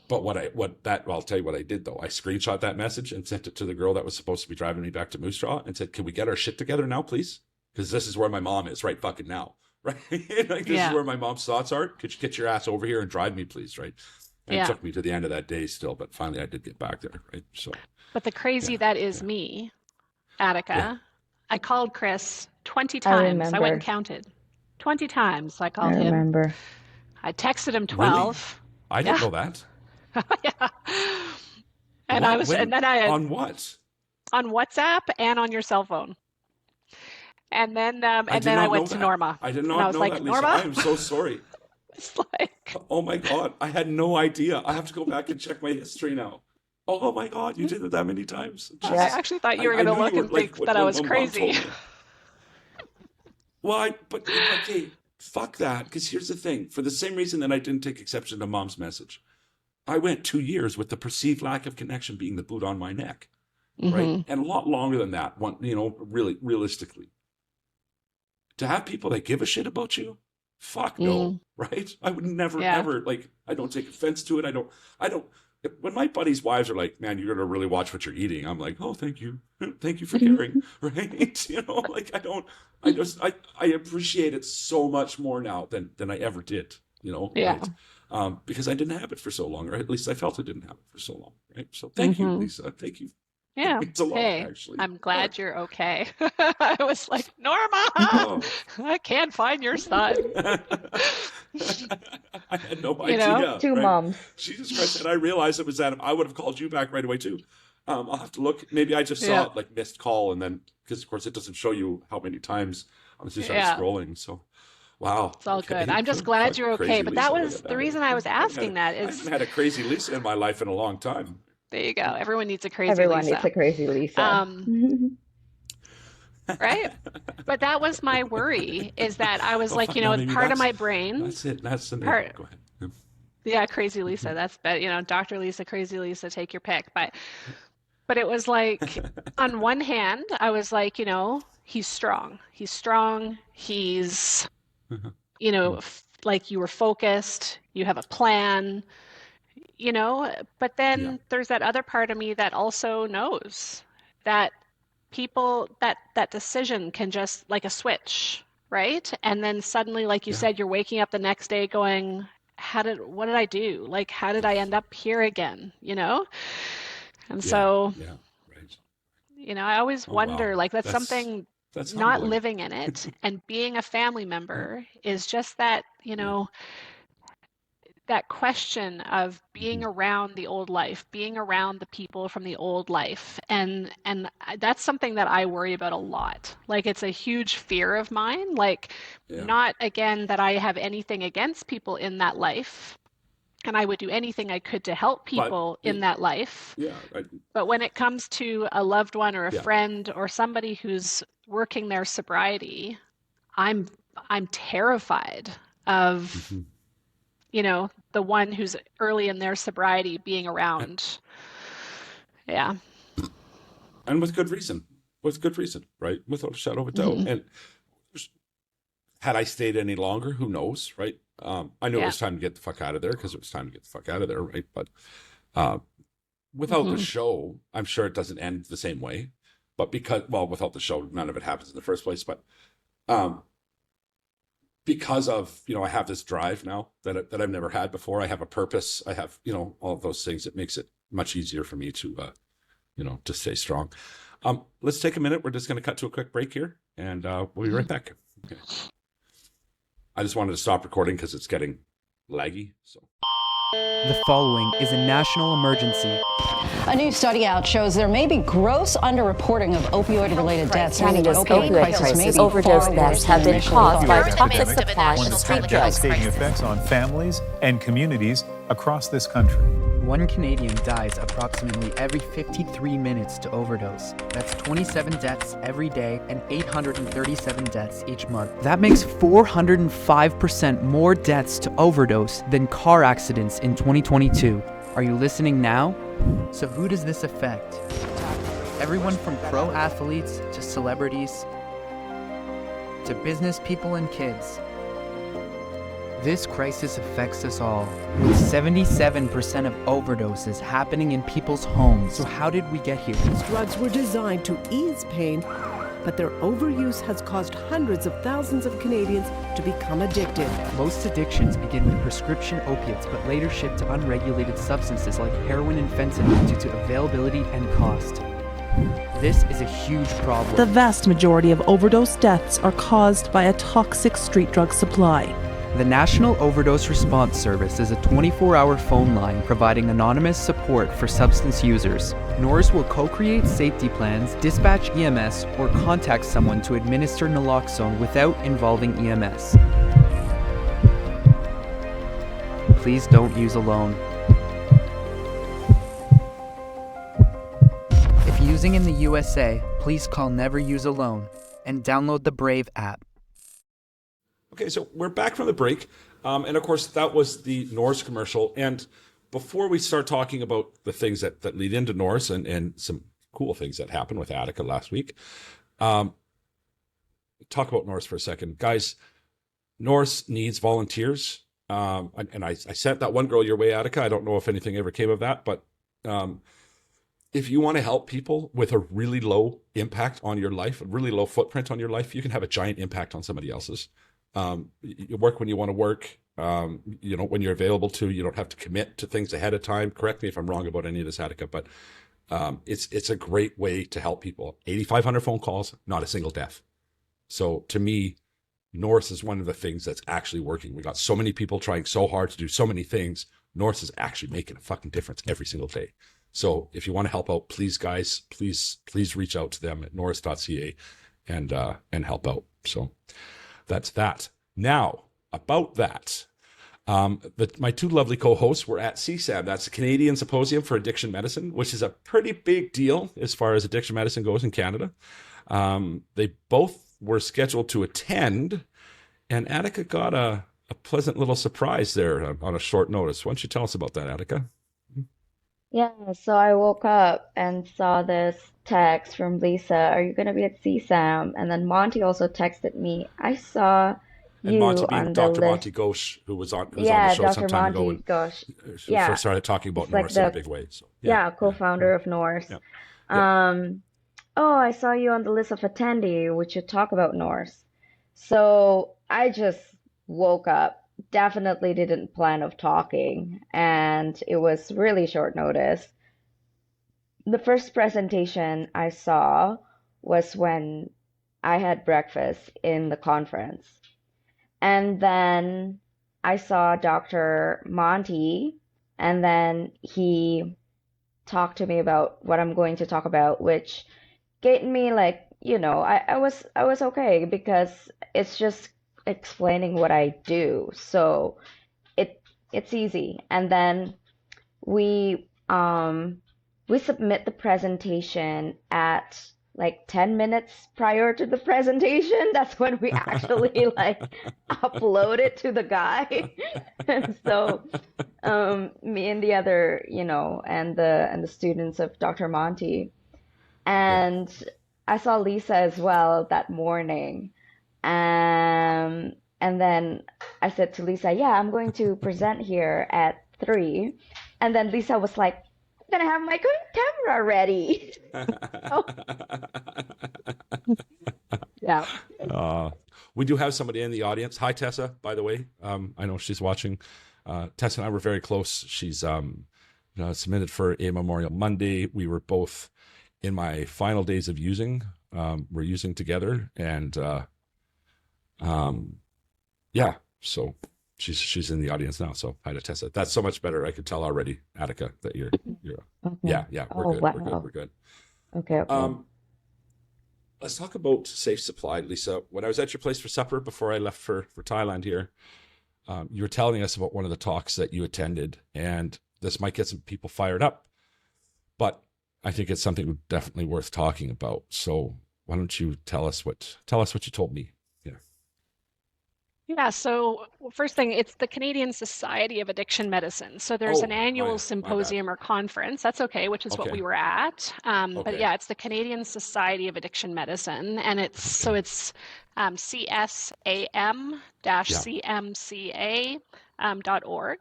But I'll tell you what I did though. I screenshot that message and sent it to the girl that was supposed to be driving me back to Moose Jaw and said, "Can we get our shit together now, please? Because this is where my mom is right fucking now." Right? This is where my mom's thoughts are. Could you get your ass over here and drive me, please? Right? And it took me to the end of that day still, but finally I did get back there. Right? So. But the crazy that is me, Atika. I called Chris 20 times. I went and counted. 20 times I called him. I remember. I texted him 12. Really? I didn't know that. Yeah. And on what? On WhatsApp and on your cell phone. And then I went to Norma. I did not know that, Lisa. Norma? I am so sorry. It's like, oh my God, I had no idea. I have to go back and check my history now. Oh my God, you did it that many times. I actually thought you were going to look and think that I was crazy. Well, but okay, fuck that. Because here's the thing. For the same reason that I didn't take exception to mom's message, I went 2 years with the perceived lack of connection being the boot on my neck, right? And a lot longer than that. Really, realistically, to have people that give a shit about you, fuck no, right? I would never ever I don't take offense to it. I don't. When my buddies' wives are like, "Man, you're gonna really watch what you're eating," I'm like, "Oh, thank you for caring," right? I appreciate it so much more now than I ever did, right? Because I didn't have it for so long, or at least I felt I didn't have it for so long, right? So thank you, Lisa. Thank you. Yeah. It's a lot, actually. I'm glad you're okay. I was like, Norma, I can't find your son. I had no idea. Two moms. Jesus Christ. And I realized it was Adam. I would have called you back right away, too. I'll have to look. Maybe I just saw it missed call. And then, because of course, it doesn't show you how many times I was just scrolling. So, wow. It's all good. I'm just glad you're okay. But that was the reason I was asking that is. I haven't had a crazy Lisa in my life in a long time. There you go. Everyone needs a crazy Lisa. Everyone needs a crazy Lisa. right? But that was my worry, is that I was like, no, maybe part of my brain, that's it. That's the name. part, Go ahead. yeah, Crazy Lisa. That's, but Dr. Lisa, Crazy Lisa, take your pick. But it was like, on one hand, I was like, he's strong. He's strong. He's, like, you were focused. You have a plan. But then there's that other part of me that also knows that people, that decision can just, like a switch, right? And then suddenly, like you said, you're waking up the next day going, what did I do? Like, how did I end up here again? And so, Right. I always wonder, wow. like, that's something, That's not humbling. living in it and being a family member is just that, that question of being around the old life, being around the people from the old life. And that's something that I worry about a lot. Like, it's a huge fear of mine. Like, not again that I have anything against people in that life. And I would do anything I could to help people in that life. Yeah. But when it comes to a loved one or a friend or somebody who's working their sobriety, I'm terrified of the one who's early in their sobriety being around. Yeah. And with good reason. Right? Without a shadow of a doubt. And had I stayed any longer, who knows, right? I knew it was time to get the fuck out of there, because it was time to get the fuck out of there, right? But without the show, I'm sure it doesn't end the same way. But without the show, none of it happens in the first place. But because of, I have this drive now that I've never had before. I have a purpose. I have, all of those things. It makes it much easier for me to, to stay strong. Let's take a minute. We're just going to cut to a quick break here, and we'll be right back. Okay. I just wanted to stop recording because it's getting laggy. So. The following is a national emergency. A new study out shows there may be gross underreporting of opioid-related deaths. Canada's opioid crisis, overdose deaths have been caused by toxic supply of street drugs. Devastating effects on families and communities across this country. One Canadian dies approximately every 53 minutes to overdose. That's 27 deaths every day and 837 deaths each month. That makes 405% more deaths to overdose than car accidents in 2022. Are you listening now? So who does this affect? Everyone from pro athletes to celebrities to business people and kids. This crisis affects us all, with 77% of overdoses happening in people's homes. So how did we get here? These drugs were designed to ease pain, but their overuse has caused hundreds of thousands of Canadians to become addicted. Most addictions begin with prescription opiates, but later shift to unregulated substances like heroin and fentanyl due to availability and cost. This is a huge problem. The vast majority of overdose deaths are caused by a toxic street drug supply. The National Overdose Response Service is a 24-hour phone line providing anonymous support for substance users. NORS will co-create safety plans, dispatch EMS, or contact someone to administer naloxone without involving EMS. Please don't use alone. If using in the USA, please call Never Use Alone and download the Brave app. Okay, so we're back from the break. And of course, that was the Norse commercial. And before we start talking about the things that lead into Norse and some cool things that happened with Attica last week, talk about Norse for a second. Guys, Norse needs volunteers. And I sent that one girl your way, Attica. I don't know if anything ever came of that, but if you want to help people with a really low impact on your life, a really low footprint on your life, you can have a giant impact on somebody else's. You work when you want to work, when you're available to. You don't have to commit to things ahead of time. Correct me if I'm wrong about any of this, Attica, but it's a great way to help people. 8,500 phone calls, not a single death. So to me, Norse is one of the things that's actually working. We got so many people trying so hard to do so many things. Norse is actually making a fucking difference every single day. So if you want to help out, please, guys, please reach out to them at norse.ca and help out. So that's that. Now, about that, my two lovely co-hosts were at CSAM. That's the Canadian Symposium for Addiction Medicine, which is a pretty big deal as far as addiction medicine goes in Canada. They both were scheduled to attend, and Atika got a pleasant little surprise there on a short notice. Why don't you tell us about that, Atika? Yeah, so I woke up and saw this text from Lisa, are you going to be at CSAM? And then Monty also texted me, I saw And you Monty being on the Dr. list. Monty Ghosh, who was on the Yeah, show some Dr. time ago, Monty and Gosh. she Yeah, first started talking about it's like Norse in a the big way. So co-founder of Norse. yeah, yeah. Oh, I saw you on the list of attendee. Would you talk about Norse? So I just woke up, definitely didn't plan of talking, and it was really short notice. The first presentation I saw was when I had breakfast in the conference. And then I saw Dr. Monty, and then he talked to me about what I'm going to talk about, which gave me like, I was okay because it's just explaining what I do. So it's easy. And then we we submit the presentation at like 10 minutes prior to the presentation. That's when we actually like upload it to the guy. And so me and the other, and the students of Dr. Monty. And I saw Lisa as well that morning. And then I said to Lisa, yeah, I'm going to present here at 3. And then Lisa was like, I'm going to have my camera ready. Yeah. We do have somebody in the audience. Hi, Tessa, by the way. I know she's watching. Tessa and I were very close. She's submitted for a Memorial Monday. We were both in my final days of using. We're using together. And yeah, so she's in the audience now. So hi to Tessa. That's so much better. I could tell already, Atika, that you're Okay. yeah, we're good. Wow. We're good. Okay. Let's talk about Safe Supply, Lisa. When I was at your place for supper before I left for Thailand here, you were telling us about one of the talks that you attended, and this might get some people fired up, but I think it's something definitely worth talking about. So why don't you tell us what you told me? Yeah, so first thing, it's the Canadian Society of Addiction Medicine. So there's an annual symposium or conference. That's okay, which is what we were at. But yeah, it's the Canadian Society of Addiction Medicine, and it's csam-cmca.org.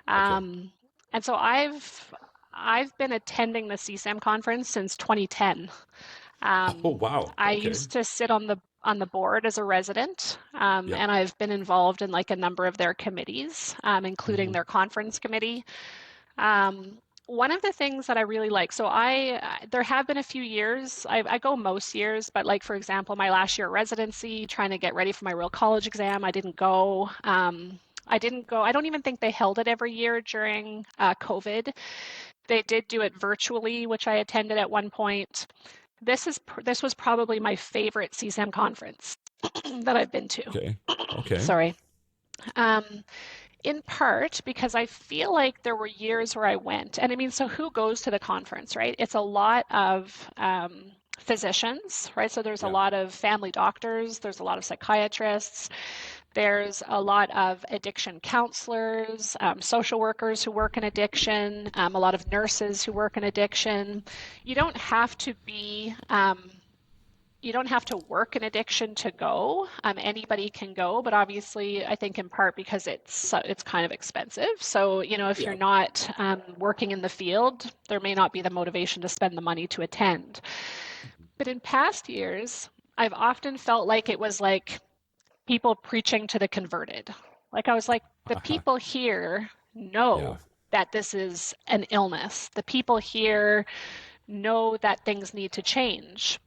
And so I've been attending the CSAM conference since 2010. Oh wow! I used to sit on the board as a resident, and I've been involved in like a number of their committees, including their conference committee. One of the things that I really like, so there have been a few years, I go most years, but like for example, my last year at residency, trying to get ready for my real college exam, I didn't go. I don't even think they held it every year during COVID. They did do it virtually, which I attended at one point. This was probably my favorite CSAM conference that I've been to. Okay. Sorry. In part because I feel like there were years where I went, and I mean, so who goes to the conference, right? It's a lot of physicians, right? So there's a lot of family doctors, there's a lot of psychiatrists, there's a lot of addiction counselors, social workers who work in addiction, a lot of nurses who work in addiction. You don't have to work in addiction to go. Anybody can go, but obviously, I think in part because it's kind of expensive. So if you're not working in the field, there may not be the motivation to spend the money to attend. But in past years, I've often felt like it was like people preaching to the converted. Like I was like, the people here know that this is an illness. The people here know that things need to change.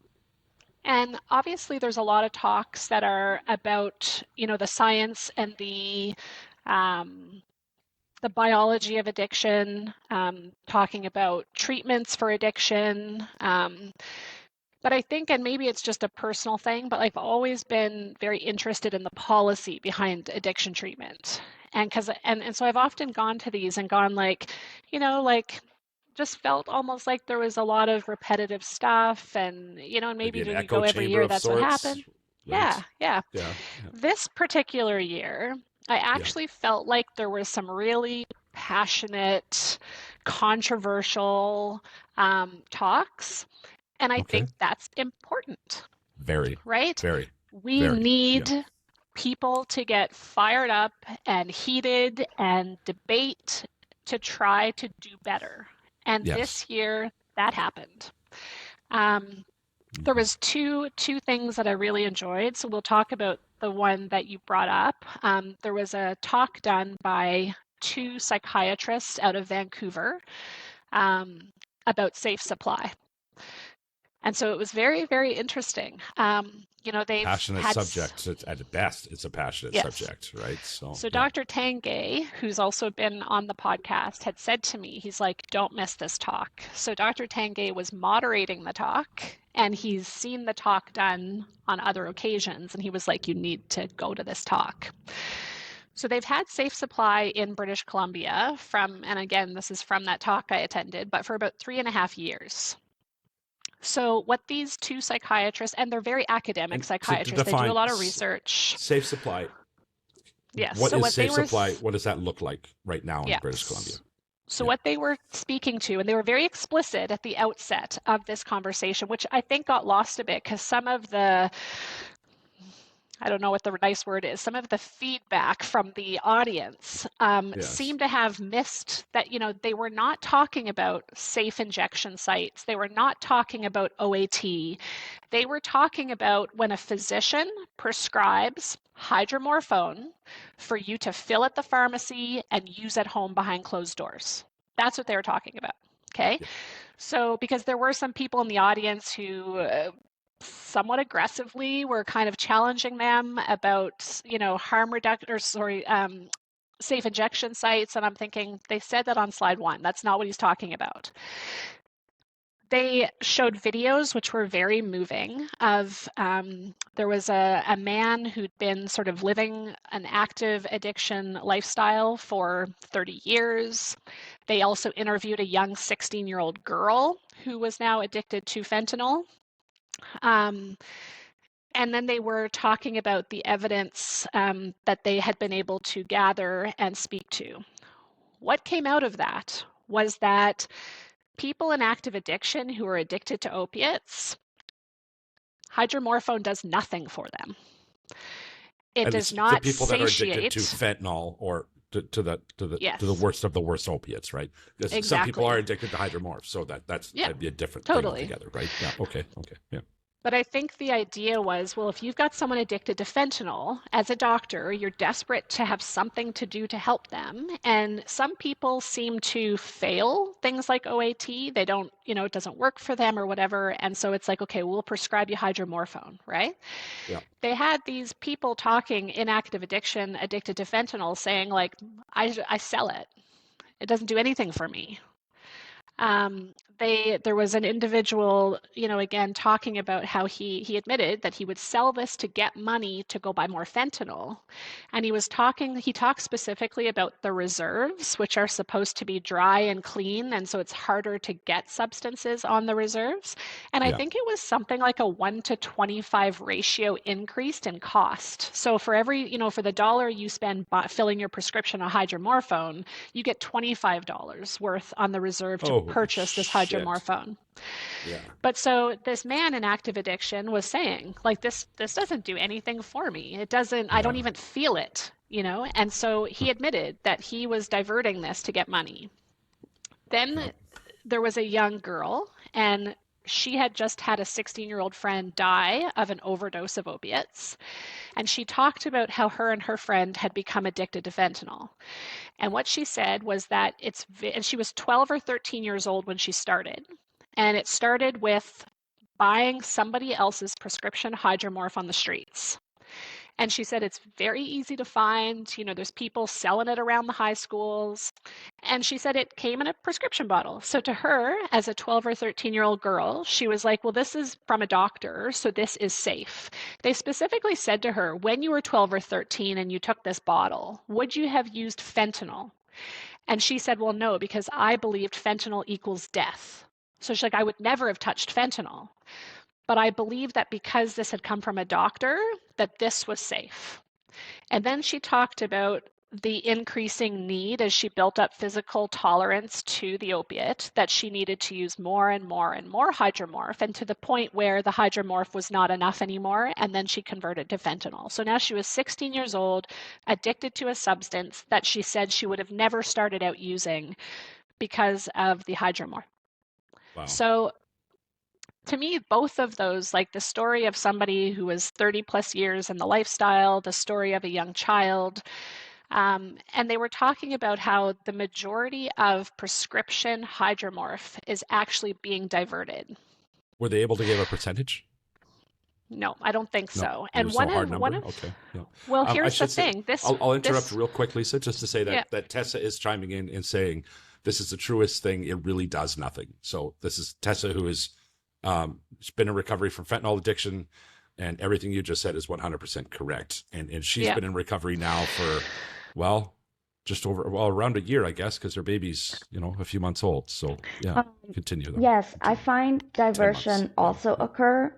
And obviously there's a lot of talks that are about, the science and the biology of addiction, talking about treatments for addiction. But I think, and maybe it's just a personal thing, but I've always been very interested in the policy behind addiction treatment. And so I've often gone to these and gone like, just felt almost like there was a lot of repetitive stuff, and and maybe Maybe an when you echo go every chamber year, of that's what sorts. happened. Right. Yeah. Yeah. This particular year, I actually felt like there were some really passionate, controversial talks, and I Okay. think that's important, Very. right? Very. We Very. need people to get fired up and heated and debate to try to do better. And Yes. this year, that happened. There was two things that I really enjoyed. So we'll talk about the one that you brought up. There was a talk done by two psychiatrists out of Vancouver about safe supply. And so it was very, very interesting. They've passionate had subject. At best, it's a passionate subject, right? So Dr. Tanguay, who's also been on the podcast, had said to me, he's like, don't miss this talk. So Dr. Tanguay was moderating the talk, and he's seen the talk done on other occasions, and he was like, you need to go to this talk. So they've had safe supply in British Columbia and again, this is from that talk I attended, but for about 3.5 years. So what these two psychiatrists, and they're very academic psychiatrists, they do a lot of research. Safe supply. Yes. What is safe supply? What does that look like right now in British Columbia? So what they were speaking to, and they were very explicit at the outset of this conversation, which I think got lost a bit because some of the, I don't know what the nice word is, some of the feedback from the audience seemed to have missed that, they were not talking about safe injection sites. They were not talking about OAT. They were talking about when a physician prescribes hydromorphone for you to fill at the pharmacy and use at home behind closed doors. That's what they were talking about. Okay. So, because there were some people in the audience who somewhat aggressively were kind of challenging them about, harm reduction, safe injection sites. And I'm thinking, they said that on slide 1. That's not what he's talking about. They showed videos which were very moving of there was a man who'd been sort of living an active addiction lifestyle for 30 years. They also interviewed a young 16-year-old girl who was now addicted to fentanyl. And then they were talking about the evidence that they had been able to gather and speak to. What came out of that was that people in active addiction who are addicted to opiates, hydromorphone does nothing for them. It does not the people that are addicted to satiate. fentanyl or to the worst of the worst opiates, right? Because some people are addicted to hydromorph, so that'd be a different thing altogether, right? Yeah. Okay. Yeah. But I think the idea was, well, if you've got someone addicted to fentanyl, as a doctor, you're desperate to have something to do to help them. And some people seem to fail things like OAT. They don't, it doesn't work for them or whatever. And so it's like, okay, we'll prescribe you hydromorphone, right? Yeah. They had these people talking in active addiction, addicted to fentanyl, saying like, I sell it. It doesn't do anything for me. There was an individual, again, talking about how he admitted that he would sell this to get money to go buy more fentanyl. And he talked specifically about the reserves, which are supposed to be dry and clean. And so it's harder to get substances on the reserves. And I think it was something like a 1-to-25 ratio increase in cost. So for every, for the dollar you spend filling your prescription of hydromorphone, you get $25 worth on the reserve to purchase this hydromorphone. Yeah. But so this man in active addiction was saying, like, this doesn't do anything for me. It doesn't, I don't even feel it, And so he admitted that he was diverting this to get money. Then there was a young girl, and she had just had a 16-year-old friend die of an overdose of opiates. And she talked about how her and her friend had become addicted to fentanyl. And what she said was that and she was 12 or 13 years old when she started. And it started with buying somebody else's prescription hydromorph on the streets. And she said it's very easy to find. There's people selling it around the high schools. And she said it came in a prescription bottle. So to her, as a 12 or 13-year-old girl, she was like, well, this is from a doctor, so this is safe. They specifically said to her, when you were 12 or 13 and you took this bottle, would you have used fentanyl? And she said, well, no, because I believed fentanyl equals death. So she's like, I would never have touched fentanyl. But I believed that because this had come from a doctor, that this was safe. And then she talked about the increasing need as she built up physical tolerance to the opiate, that she needed to use more and more and more hydromorph, and to the point where the hydromorph was not enough anymore, and then she converted to fentanyl. So now she was 16 years old, addicted to a substance that she said she would have never started out using because of the hydromorph. Wow. So to me, both of those, like the story of somebody who was 30 plus years in the lifestyle, the story of a young child, and they were talking about how the majority of prescription hydromorph is actually being diverted. Were they able to give a percentage? No, I don't think No, so. there And was one no hard of, number. one of, Okay. Yeah. well, I here's the should say- thing. This I'll interrupt this, real quick, Lisa, just to say that Yeah. that Tessa is chiming in and saying this is the truest thing. It really does nothing. So this is Tessa, who is been in recovery from fentanyl addiction, and everything you just said is 100% correct. And she's Yeah. been in recovery now for, well, just over, well, around a year, I guess, because her baby's, a few months old. So yeah, continue though. Yes, I find diversion also occur.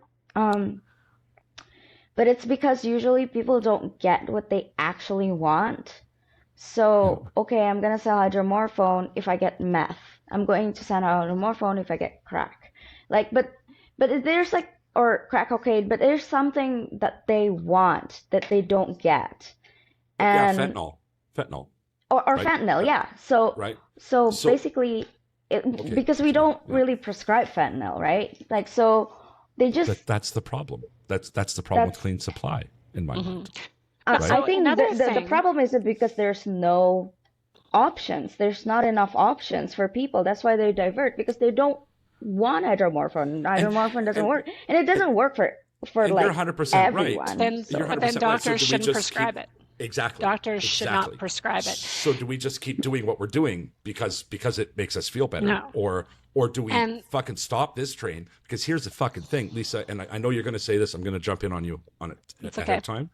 But it's because usually people don't get what they actually want. So, okay, I'm going to sell hydromorphone if I get meth. I'm going to sell hydromorphone if I get crack. Like, but there's like, or crack cocaine, but there's something that they want that they don't get. And Fentanyl. Or right? fentanyl, yeah. So, right. So basically, because we don't really prescribe fentanyl, right? Like, so they just... That's the problem. That's the problem with clean supply, in my mind. Right? So I think the problem is that because there's no options. There's not enough options for people. That's why they divert, because they don't want hydromorphone. Hydromorphone doesn't work. And it doesn't work for like you're 100% everyone. right. Then doctors shouldn't prescribe it. Exactly. Doctors should not prescribe it. So do we just keep doing what we're doing because it makes us feel better? No. Or do we fucking stop this train? Because here's the fucking thing, Lisa, and I know you're going to say this. I'm going to jump in on you on it ahead of time.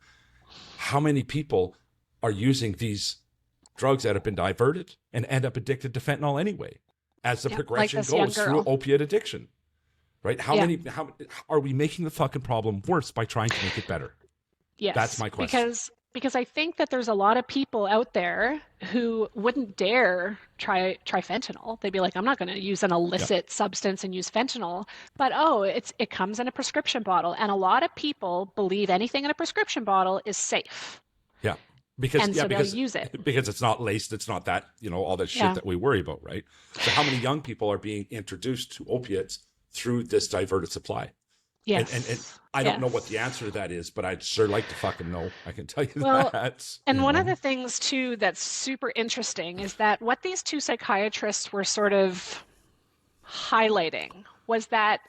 How many people are using these drugs that have been diverted and end up addicted to fentanyl anyway, as the progression goes through opiate addiction, right? How are we making the fucking problem worse by trying to make it better? Yes. That's my question. Because I think that there's a lot of people out there who wouldn't dare try fentanyl. They'd be like, I'm not going to use an illicit substance and use fentanyl. But it comes in a prescription bottle, and a lot of people believe anything in a prescription bottle is safe. Yeah, because they'll use it because it's not laced. It's not that all that shit that we worry about, right? So how many young people are being introduced to opiates through this diverted supply? Yes. And I don't know what the answer to that is, but I'd sure like to fucking know. I can tell you that. And one of the things, too, that's super interesting is that what these two psychiatrists were sort of highlighting was that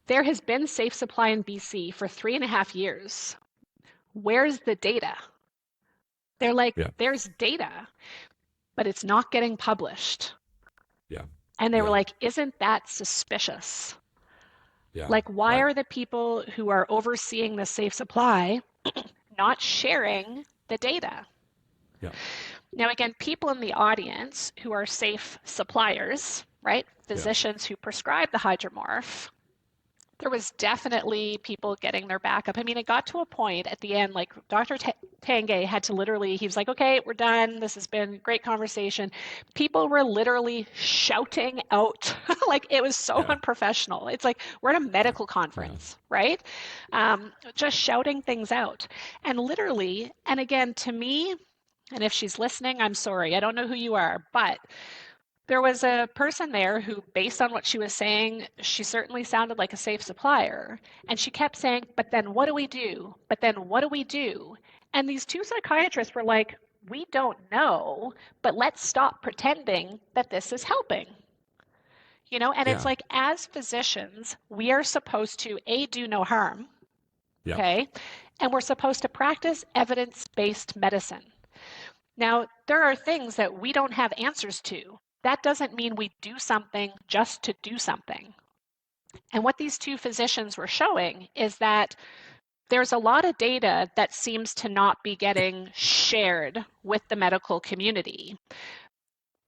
there has been safe supply in BC for 3.5 years. Where's the data? They're like, there's data, but it's not getting published. Yeah. And they were like, isn't that suspicious? Yeah. Like, why are the people who are overseeing the safe supply not sharing the data? Yeah. Now, again, people in the audience who are safe suppliers, right? Physicians who prescribe the hydromorph, there was definitely people getting their backup. I mean, it got to a point at the end, like Dr. Tanguay had to literally, he was like, okay, we're done. This has been a great conversation. People were literally shouting out, like it was so unprofessional. It's like we're at a medical conference, right? Just shouting things out. And literally, and again, to me, and if she's listening, I'm sorry, I don't know who you are, but there was a person there who, based on what she was saying, she certainly sounded like a safe supplier. And she kept saying, but then what do we do? But then what do we do? And these two psychiatrists were like, we don't know, but let's stop pretending that this is helping. And it's like, as physicians, we are supposed to, do no harm, okay? And we're supposed to practice evidence-based medicine. Now, there are things that we don't have answers to. That doesn't mean we do something just to do something. And what these two physicians were showing is that there's a lot of data that seems to not be getting shared with the medical community.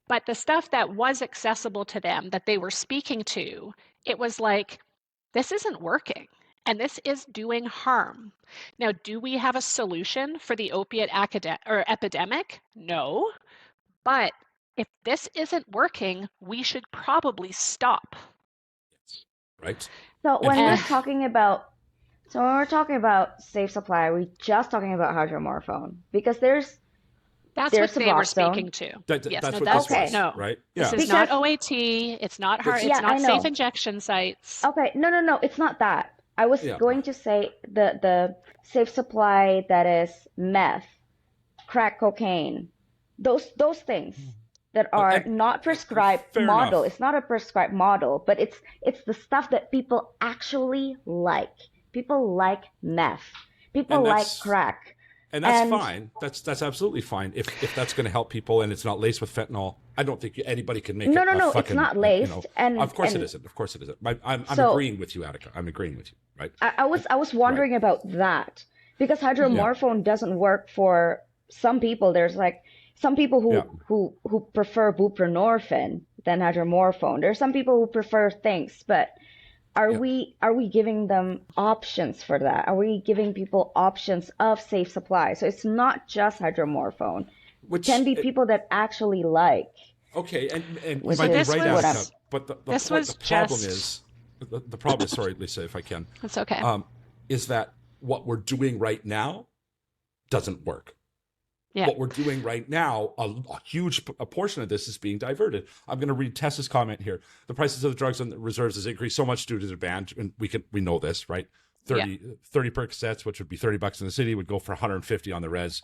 But the stuff that was accessible to them, that they were speaking to, it was like, this isn't working and this is doing harm. Now, do we have a solution for the opiate epidemic? No. But if this isn't working, we should probably stop. Right. So when we're talking about safe supply, are we just talking about hydromorphone? Because there's what they were speaking to. That's no, what that's this was, no. right? Yeah. This is not OAT. It's not hard. It's not safe injection sites. Okay, no, it's not that. I was going to say the safe supply that is meth, crack cocaine, those things that are not prescribed model. Enough. It's not a prescribed model, but it's the stuff that people actually like. People like meth. People like crack. And that's fine. That's absolutely fine if that's going to help people and it's not laced with fentanyl. I don't think anybody can make no, fucking, it's not laced. And of course it isn't. Of course it isn't. I'm agreeing with you, Atika. I'm agreeing with you. Right. I was wondering about that because hydromorphone doesn't work for some people. There's like some people who prefer buprenorphine than hydromorphone. There's some people who prefer things, but are we giving them options for that? Are we giving people options of safe supply? So it's not just hydromorphone. Which can be people that actually like. Okay, and you might be right, Atika, but the problem is, sorry, Lisa, if I can. That's okay. Is that what we're doing right now doesn't work. Yeah. What we're doing right now, a huge portion of this is being diverted. I'm going to read Tessa's comment here. The prices of the drugs on the reserves has increased so much due to the ban, and we know this, right? 30 Percocets, which would be $30 in the city, would go for 150 on the res,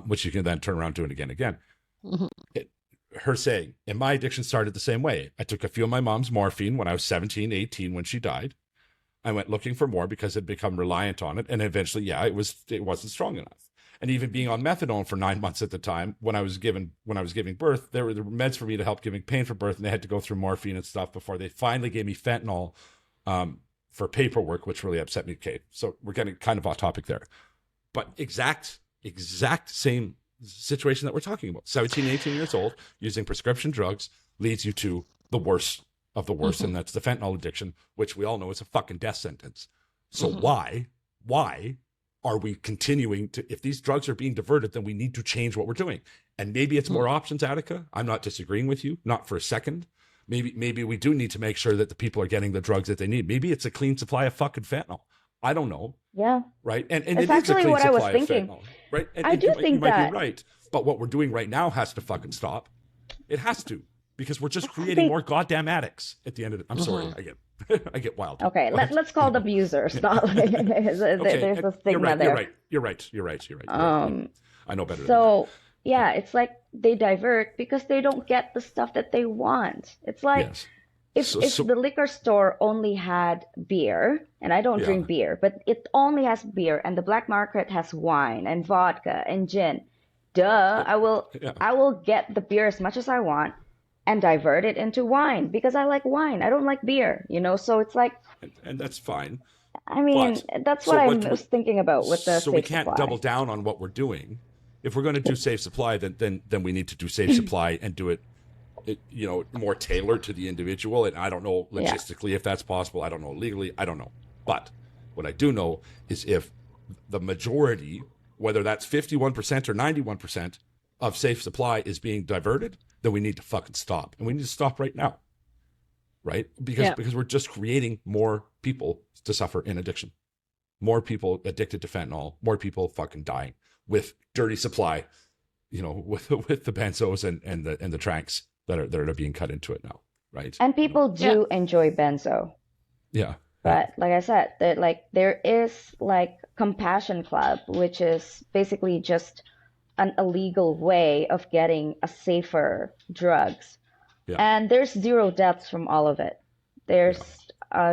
which you can then turn around doing again. Mm-hmm. Her saying, and my addiction started the same way. I took a few of my mom's morphine when I was 17, 18 when she died. I went looking for more because I'd become reliant on it, and eventually, it wasn't strong enough. And even being on methadone for 9 months at the time, when I was giving birth, there were the meds for me to help giving pain for birth, and they had to go through morphine and stuff before they finally gave me fentanyl for paperwork, which really upset me. Okay, so we're getting kind of off topic there, but exact same situation that we're talking about. 17, 18 years old, using prescription drugs leads you to the worst of the worst, and that's the fentanyl addiction, which we all know is a fucking death sentence. So why are we continuing to, if these drugs are being diverted, then we need to change what we're doing. And maybe it's more options, Atika. I'm not disagreeing with you, not for a second. Maybe we do need to make sure that the people are getting the drugs that they need. Maybe it's a clean supply of fucking fentanyl. I don't know. Yeah. Right. And it's it actually is a clean what I was supply of thinking. fentanyl, right? And I do think you might that. be right. But what we're doing right now has to fucking stop. It has to, because we're just creating more goddamn addicts at the end of it. I'm sorry. I get wild. Okay, let's call them users. Not like there's a stigma there. You're right. I know better. So it's like they divert because they don't get the stuff that they want. It's like if the liquor store only had beer, and I don't drink beer, but it only has beer, and the black market has wine and vodka and gin. I will get the beer as much as I want and divert it into wine because I like wine. I don't like beer, so it's like... And that's fine. I mean, that's what I was thinking about with the safe supply. So we can't double down on what we're doing. If we're going to do safe supply, then we need to do safe supply and do it, more tailored to the individual. And I don't know logistically if that's possible. I don't know legally. I don't know. But what I do know is if the majority, whether that's 51% or 91% of safe supply is being diverted, then we need to fucking stop. And we need to stop right now. Right? Because we're just creating more people to suffer in addiction. More people addicted to fentanyl, more people fucking dying with dirty supply, with the benzos and the tranks that are being cut into it now. Right? And people do enjoy benzo. Yeah. But like I said, there is Compassion Club, which is basically just an illegal way of getting a safer drugs. Yeah. And there's 0 deaths from all of it. There's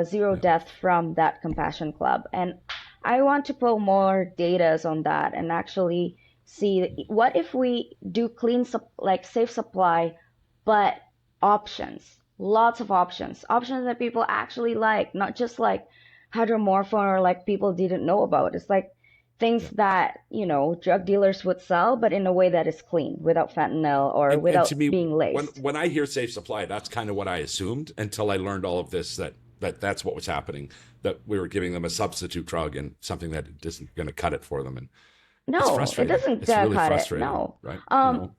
0 death from that Compassion Club. And I want to pull more data on that and actually see what if we do safe supply, but options, lots of options that people actually like, not just like hydromorphone or like people didn't know about. It's like things that, drug dealers would sell, but in a way that is clean, without fentanyl or without to me, being laced. When I hear safe supply, that's kind of what I assumed until I learned all of this, that's what was happening, that we were giving them a substitute drug and something that isn't going to cut it for them. And no, it doesn't really cut it. No. Right?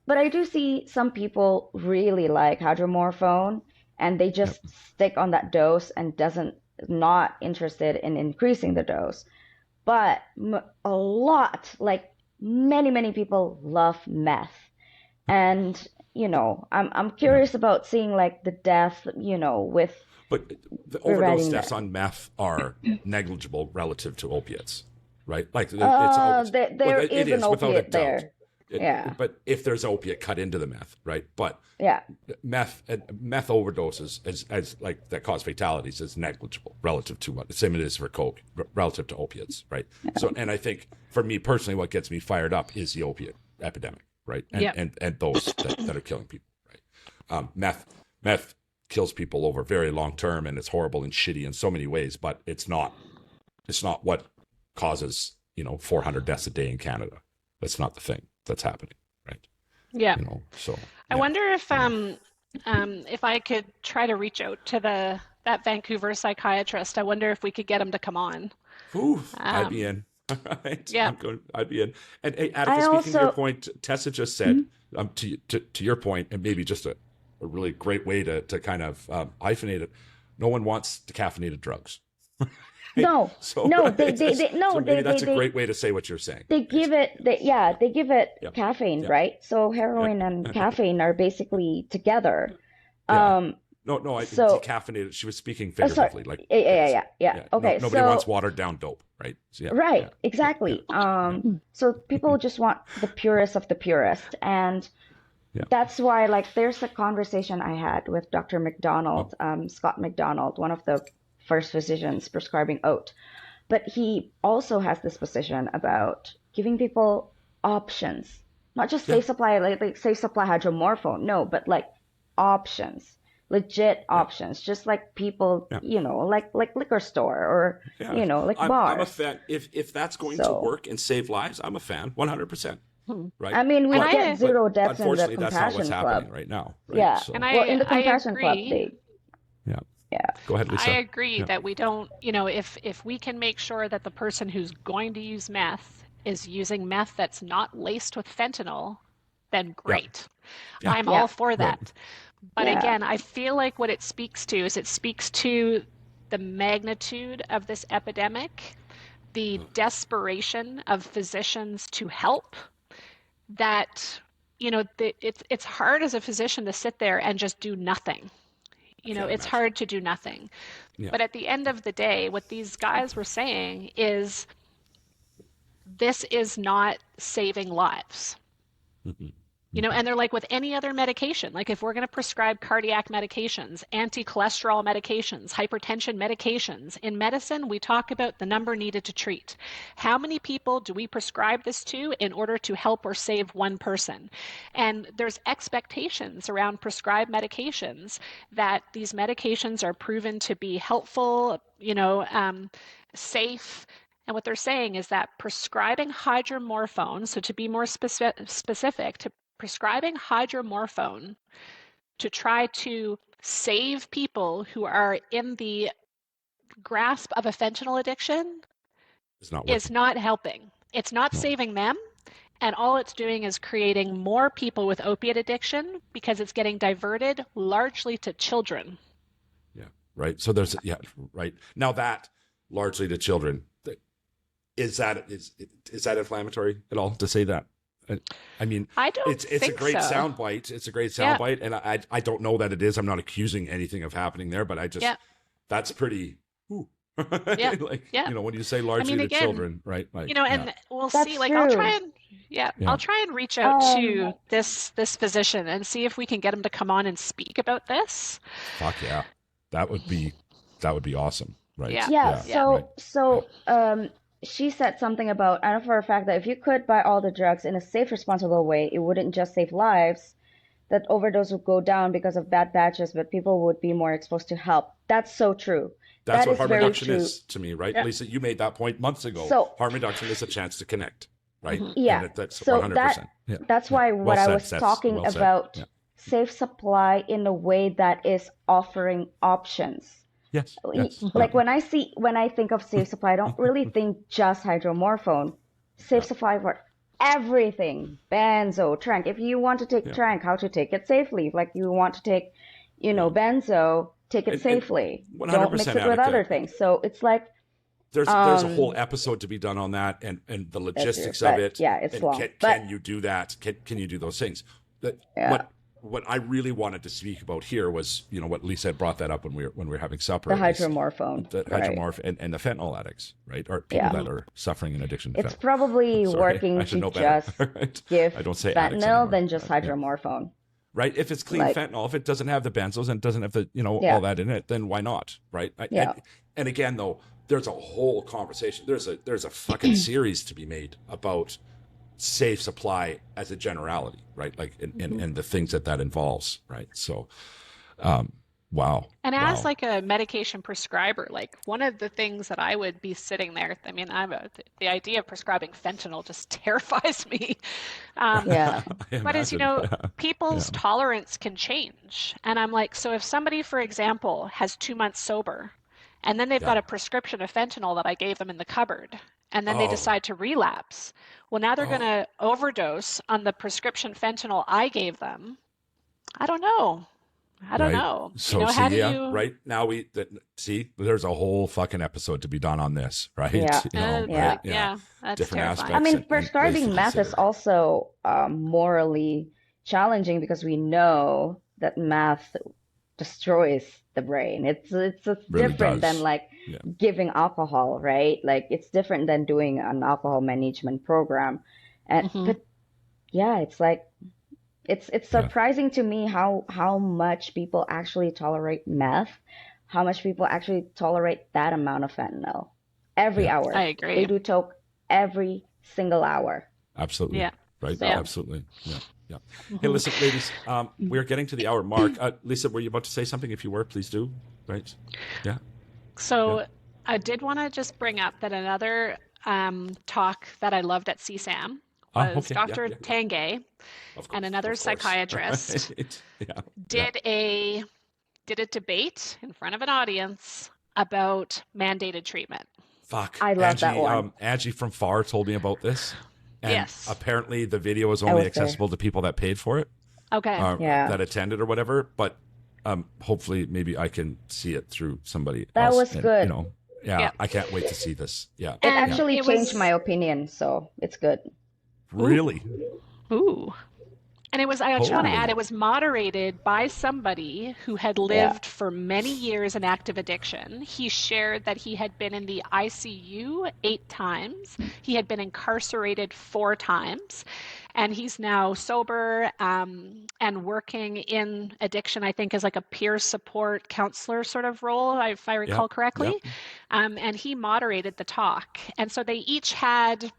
But I do see some people really like hydromorphone, and they just stick on that dose and not interested in increasing the dose. But a lot, like many people love meth. And, I'm curious about seeing like the death, with. But the overdose deaths on meth are negligible relative to opiates, right? Like there is an opiate there. But if there's opiate cut into the meth, right? But meth overdoses as like that cause fatalities is negligible relative to what the same it is for coke relative to opiates, right? So, and I think for me personally, what gets me fired up is the opiate epidemic, right? And those that are killing people, right? Meth kills people over very long term, and it's horrible and shitty in so many ways, but it's not what causes 400 deaths a day in Canada. That's not the thing that's happening, right? Yeah. So I wonder if I could try to reach out to that Vancouver psychiatrist. I wonder if we could get him to come on. Ooh, I'd be in. Right? Yeah, I'd be in. And hey, Atika, speaking to your point, Tessa just said to your point, and maybe just a really great way to kind of hyphenate it. No one wants decaffeinated drugs. No, that's a great way to say what you're saying. They give it caffeine, right? So heroin and caffeine are basically together. No, decaffeinated. She was speaking figuratively, like yeah. Okay, nobody wants watered down dope, right? So, exactly. So people just want the purest of the purest, and that's why, like, there's a conversation I had with Dr. McDonald, Scott McDonald, one of the first physicians prescribing oat, but he also has this position about giving people options, not just safe supply, like safe supply hydromorphone, no, but like options, legit options, just like people, like liquor store or like bars. I'm a fan. If that's going to work and save lives, I'm a fan, 100%. Right. I mean, we get zero deaths in the Unfortunately, that's not what's Compassion happening Club right now. Right? Yeah, So. And in the Compassion Club, Go ahead, Lisa. I agree that we don't, if we can make sure that the person who's going to use meth is using meth that's not laced with fentanyl, then great. I'm all for that. Right. But again, I feel like what it speaks to is the magnitude of this epidemic, the desperation of physicians to help, that, it's hard as a physician to sit there and just do nothing. It's hard to do nothing. Yeah. But at the end of the day, what these guys were saying is this is not saving lives. Mm-hmm. And they're like, with any other medication, like if we're going to prescribe cardiac medications, anti-cholesterol medications, hypertension medications, in medicine, we talk about the number needed to treat. How many people do we prescribe this to in order to help or save one person? And there's expectations around prescribed medications that these medications are proven to be helpful, safe. And what they're saying is that prescribing hydromorphone, so to be more specific, to prescribing hydromorphone to try to save people who are in the grasp of a fentanyl addiction is not helping. It's not saving them. And all it's doing is creating more people with opiate addiction because it's getting diverted largely to children. Yeah, right. So there's, right. Now that largely to children, is that inflammatory at all to say that? I mean, it's a great soundbite. It's a great soundbite, and I don't know that it is. I'm not accusing anything of happening there, but I just that's pretty. When you say largely to children, right? Like, and we'll see. Like, true. I'll try and reach out to this physician and see if we can get him to come on and speak about this. Fuck yeah, that would be awesome, right? She said something about, I know for a fact that if you could buy all the drugs in a safe, responsible way, it wouldn't just save lives, that overdose would go down because of bad batches, but people would be more exposed to help. That's so true. That's That what is harm very reduction true. is to me, right? Lisa, you made that point months ago. So- harm reduction is a chance to connect, right? Yeah. And that's So 100%. that's why Well what I said, was Seth. talking Well said. about Yeah. safe supply in a way that is offering options. Yes. Like when I think of safe supply, I don't really think just hydromorphone. Safe supply for everything, benzo, tranq. If you want to take tranq, how to take it safely. Like you want to take, benzo, take it safely. Don't mix it with other things. So it's like there's a whole episode to be done on that and the logistics of it. Yeah, it's and long. Can you do that? Can you do those things? What I really wanted to speak about here was, what Lisa had brought that up when we were having supper. The hydromorphone. The hydromorph and the fentanyl addicts, right? Or people that are suffering an addiction to fentanyl. It's probably working to just right? give I don't say fentanyl than just hydromorphone. Right? If it's clean fentanyl, if it doesn't have the benzos and doesn't have the, all that in it, then why not? Right? And again, though, there's a whole conversation. There's a fucking series to be made about safe supply as a generality, right? Like, and the things that involves, right? So, wow. And as like a medication prescriber, like one of the things that I would be sitting there, I mean, the idea of prescribing fentanyl just terrifies me. But as people's tolerance can change. And I'm like, so if somebody, for example, has 2 months sober, and then they've got a prescription of fentanyl that I gave them in the cupboard, and then they decide to relapse. Well, now they're going to overdose on the prescription fentanyl I gave them. I don't know. So how do you? you... Right now there's a whole fucking episode to be done on this, right? Yeah. Different That's terrifying. aspects. I mean, and prescribing ways to meth is consider. also morally challenging because we know that meth destroys the brain. It's Really different does. than like giving alcohol, right? Like it's different than doing an alcohol management program. And but yeah, it's like it's surprising to me how much people actually tolerate meth, how much people actually tolerate that amount of fentanyl every hour. I agree. They do toke every single hour. Absolutely. Yeah. Right. So- Absolutely. Yeah. Yeah. Hey, listen, ladies, we're getting to the hour mark. Lisa, were you about to say something? If you were, please do. Right. Yeah. So I did want to just bring up that another talk that I loved at CSAM was Dr. Tangay and another psychiatrist did a debate in front of an audience about mandated treatment. Fuck. I love that one. Angie from FAR told me about this. And yes. apparently the video is only accessible to people that paid for it. Okay. That attended or whatever. But hopefully maybe I can see it through somebody That else. was good. I can't wait to see this. Yeah. It actually changed my opinion, so it's good. Really? Ooh. And I just want to add, it was moderated by somebody who had lived for many years in active addiction. He shared that he had been in the ICU 8 times. He had been incarcerated 4 times. And he's now sober and working in addiction, I think, as like a peer support counselor sort of role, if I recall correctly. And he moderated the talk. And so they each had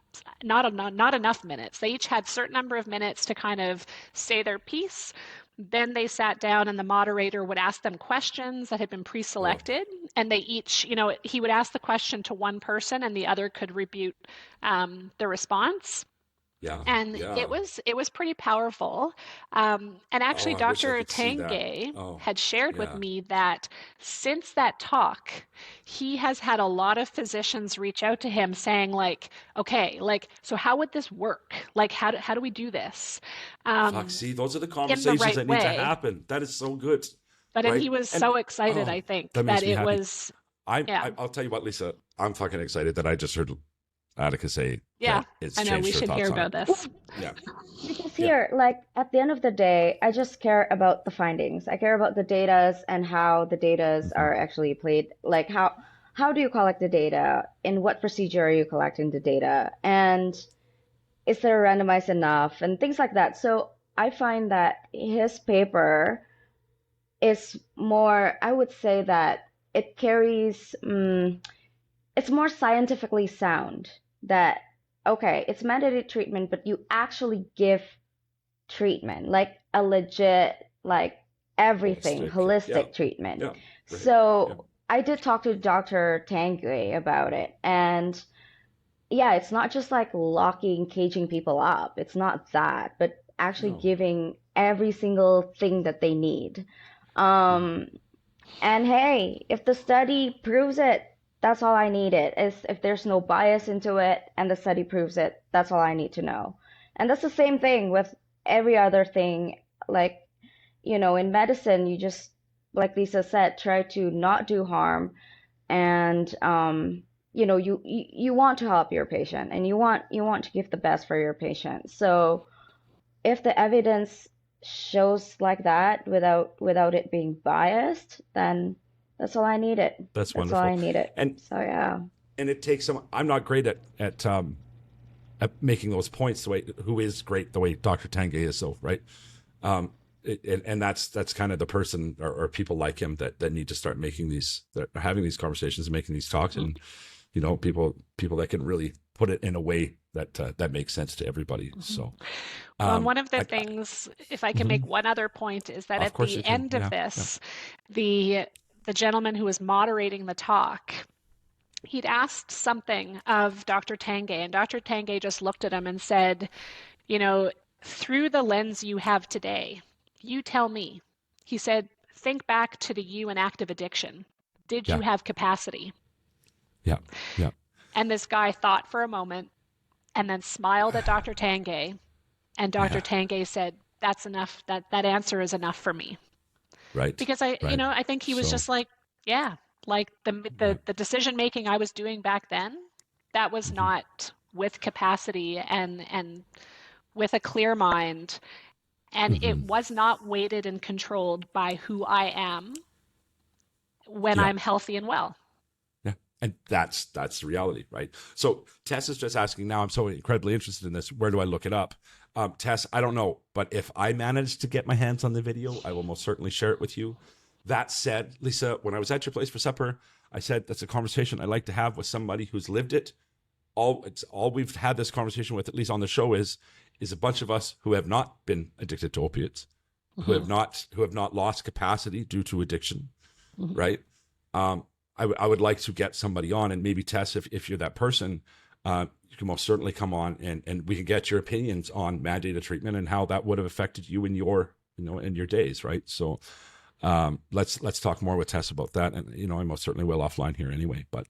not enough minutes. They each had a certain number of minutes to kind of say their piece. Then they sat down and the moderator would ask them questions that had been pre-selected. And they each, he would ask the question to one person and the other could rebut the response. And it was pretty powerful. And actually, Dr. Tangay had shared with me that since that talk, he has had a lot of physicians reach out to him saying like, okay, like, so how would this work? Like, how do we do this? Fuck, see, those are the conversations that need to happen. That is so good. But he was so excited, I think, that it was. I'll tell you what, Lisa, I'm fucking excited that I just heard Atika say, I know we should hear about this. Because here, like at the end of the day, I just care about the findings. I care about the datas and how the datas are actually played. Like how do you collect the data? In what procedure are you collecting the data? And is there randomized enough? And things like that. So I find that his paper is more, I would say that it carries, it's more scientifically sound. That okay, it's mandated treatment, but you actually give treatment, like a legit, like everything, holistic treatment. So I did talk to Dr. Tanguy about it, and yeah, it's not just like locking, caging people up. It's not that, but actually giving every single thing that they need. And hey, if the study proves it, that's all I needed. Is if there's no bias into it and the study proves it, that's all I need to know. And that's the same thing with every other thing. Like, in medicine, you just, like Lisa said, try to not do harm, and you want to help your patient, and you want to give the best for your patient. So if the evidence shows like that without it being biased, then that's all I needed. That's wonderful. All I needed. And so yeah. And it takes some. I'm not great at making those points the way who is great the way Dr. Tanguy is. So right. And that's kind of the person or people like him that need to start making having these conversations and making these talks, and people that can really put it in a way that makes sense to everybody. So, and one of the things, if I can make one other point, is that at the end of this, the gentleman who was moderating the talk, he'd asked something of Dr. Tanguy, and Dr. Tanguy just looked at him and said, through the lens you have today, you tell me. He said, think back to the you in active addiction. Did you have capacity? Yeah, yeah. And this guy thought for a moment and then smiled at Dr. Tanguy. And Dr. Tanguy said, that's enough. That answer is enough for me. Right. Because I think he was just like, like the decision making I was doing back then, that was not with capacity and with a clear mind. And it was not weighted and controlled by who I am when I'm healthy and well. Yeah. And that's the reality, right? So Tess is just asking now, I'm so incredibly interested in this. Where do I look it up? Tess, I don't know, but if I manage to get my hands on the video, I will most certainly share it with you. That said, Lisa, when I was at your place for supper, I said, that's a conversation I like to have with somebody who's lived it. All we've had this conversation with, at least on the show, is a bunch of us who have not been addicted to opiates, who have not lost capacity due to addiction, right? I would like to get somebody on, and maybe Tess, if you're that person, you can most certainly come on and we can get your opinions on mandated treatment and how that would have affected you in your days, right? So let's talk more with Tess about that, and I most certainly will offline here anyway, but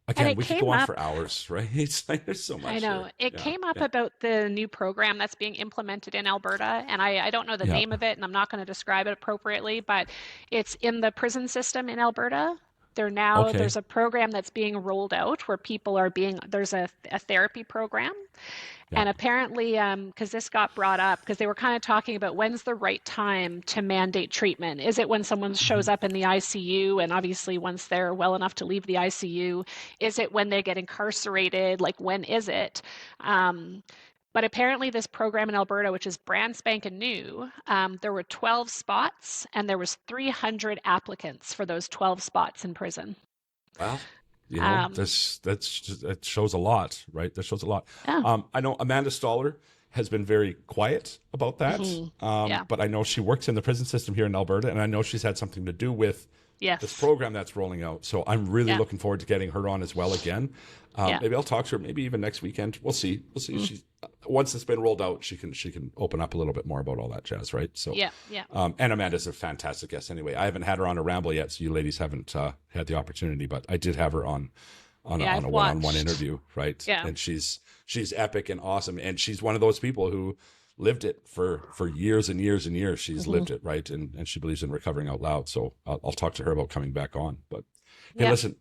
again, we could go on for hours, right? It's like there's so much. I know. It came up about the new program that's being implemented in Alberta, and I don't know the name of it, and I'm not going to describe it appropriately, but it's in the prison system in Alberta. There's a program that's being rolled out where people are there's a therapy program. And apparently, because this got brought up, because they were kind of talking about when's the right time to mandate treatment. Is it when someone shows up in the ICU, and obviously once they're well enough to leave the ICU? Is it when they get incarcerated? Like, when is it? But apparently this program in Alberta, which is brand spanking new, there were 12 spots, and there was 300 applicants for those 12 spots in prison. Wow. That shows a lot, right? That shows a lot. Yeah. I know Amanda Stoller has been very quiet about that, but I know she works in the prison system here in Alberta, and I know she's had something to do with this program that's rolling out. So I'm really looking forward to getting her on as well again. Maybe I'll talk to her, maybe even next weekend. We'll see. She's, once it's been rolled out, she can open up a little bit more about all that jazz, right? So and Amanda's a fantastic guest anyway. I haven't had her on a Ramble yet, so you ladies haven't had the opportunity, but I did have her on a one-on-one interview, right? Yeah. And she's epic and awesome, and she's one of those people who lived it for years and years and years. She's lived it, right? And she believes in recovering out loud. So I'll talk to her about coming back on. But hey, listen,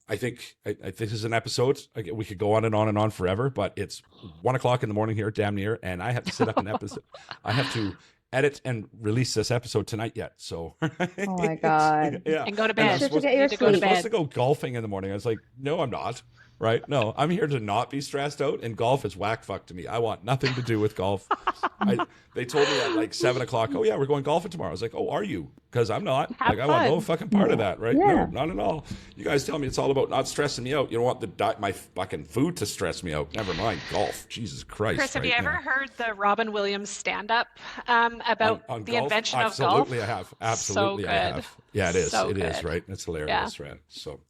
I think this is an episode. We could go on and on and on forever, but it's 1:00 in the morning here, damn near, and I have to set up an episode. I have to edit and release this episode tonight yet. So oh my god, and go to bed. You're supposed to go golfing in the morning. I was like, no, I'm not. right? No, I'm here to not be stressed out, and golf is whack fuck to me. I want nothing to do with golf. They told me at like 7 o'clock, oh yeah, we're going golfing tomorrow. I was like, oh, are you? Because I'm not. Have I want no fun. fucking part of that, right? Yeah. No, not at all. You guys tell me it's all about not stressing me out. You don't want my fucking food to stress me out. Never mind golf. Jesus Christ. Chris, have right? you ever heard the Robin Williams stand-up about on the golf? invention of golf? Absolutely, I have. Absolutely, So I good. have. Yeah, it is. So It is, good. right? It's hilarious, right? So,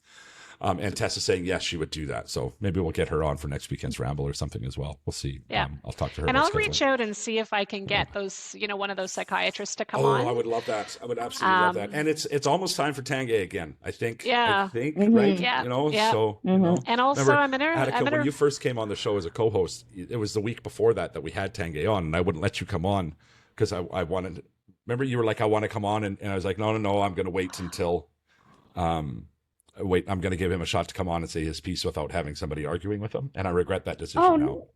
and Tessa's saying yes, she would do that. So maybe we'll get her on for next weekend's Ramble or something as well. We'll see. Yeah. I'll talk to her. And about I'll reach scheduling. out and see if I can get those, one of those psychiatrists to come Oh, on. I would love that. I would absolutely love that. And it's almost time for Tangay again. I think. Yeah. Right. Yeah. So. You know, And also, remember, I'm Attica, gonna. when you first came on the show as a co-host, it was the week before that we had Tangay on, and I wouldn't let you come on because I wanted. Remember, you were like, I want to come on, and I was like, no, I'm going to wait until. I'm going to give him a shot to come on and say his piece without having somebody arguing with him, and I regret that decision Oh now. no,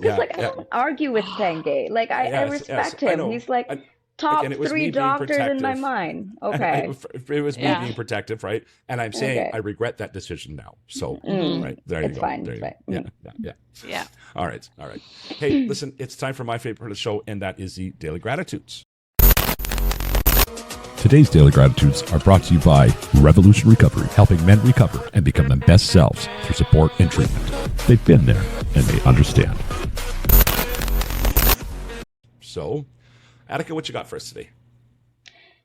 because I don't argue with Tenge. Like I Yes, respect yes, I him. know. He's like And- top again, it was me 3 being doctors in my protective. mind. Okay. It was me Yeah. being protective, right? And I'm saying Okay. I regret that decision now. So, Mm. right there you It's go. fine, There it's you go. fine. Yeah. Yeah. All right. Hey, listen, it's time for my favorite part of the show, and that is the Daily Gratitudes. Today's Daily Gratitudes are brought to you by Revolution Recovery, helping men recover and become their best selves through support and treatment. They've been there, and they understand. So, Attica, what you got for us today?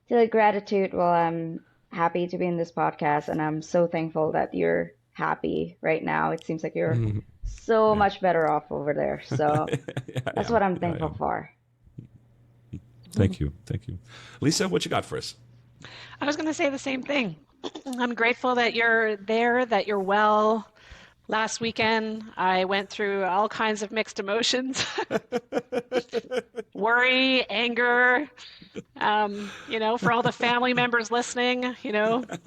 Daily gratitude. Well, I'm happy to be in this podcast, and I'm so thankful that you're happy right now. It seems like you're so much better off over there. So that's what I'm thankful for. Thank you. Lisa, what you got for us? I was going to say the same thing. I'm grateful that you're there, that you're well. Last weekend, I went through all kinds of mixed emotions. Worry, anger, for all the family members listening,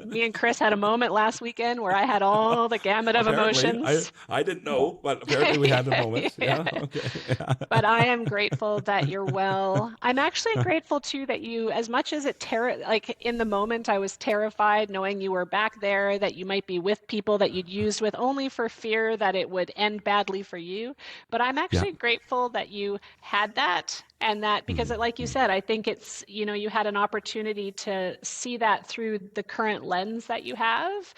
me and Chris had a moment last weekend where I had all the gamut of emotions. I didn't know, but apparently we had a moment. Yeah. Okay. Yeah. But I am grateful that you're well. I'm actually grateful too that you, as much as in the moment I was terrified knowing you were back there, that you might be with people that you'd used with only for fear that it would end badly for you. But I'm actually grateful that you had that, and that because like you said, I think it's, you had an opportunity to see that through the current lens that you have.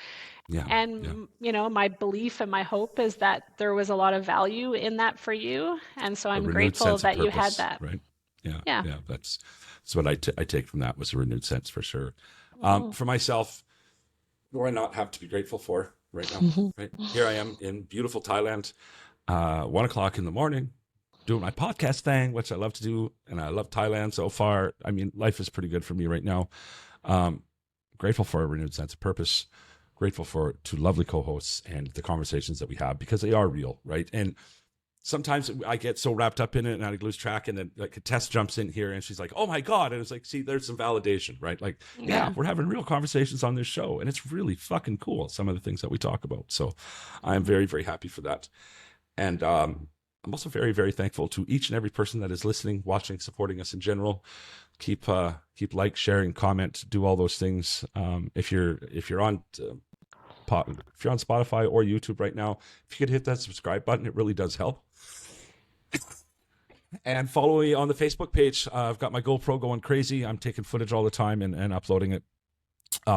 Yeah. And, my belief and my hope is that there was a lot of value in that for you. And so I'm grateful that you had that. Right. Yeah. Yeah. That's what I take from that, was a renewed sense for sure. For myself, what do I not have to be grateful for right now? Right here I am in beautiful Thailand, 1 o'clock in the morning, doing my podcast thing, which I love to do, and I love Thailand so far. I mean, life is pretty good for me right now. Grateful for a renewed sense of purpose. Grateful for 2 lovely co-hosts and the conversations that we have, because they are real, right? And sometimes I get so wrapped up in it and I lose track, and then like Tess jumps in here and she's like, "Oh my God!" and it's like, see, there's some validation, right? Like, yeah, we're having real conversations on this show, and it's really fucking cool, some of the things that we talk about. So I'm very, very happy for that, and I'm also very, very thankful to each and every person that is listening, watching, supporting us in general. Keep like, sharing, comment, do all those things. If you're on Spotify or YouTube right now, if you could hit that subscribe button, it really does help. And follow me on the Facebook page. I've got my GoPro going crazy. I'm taking footage all the time and uploading it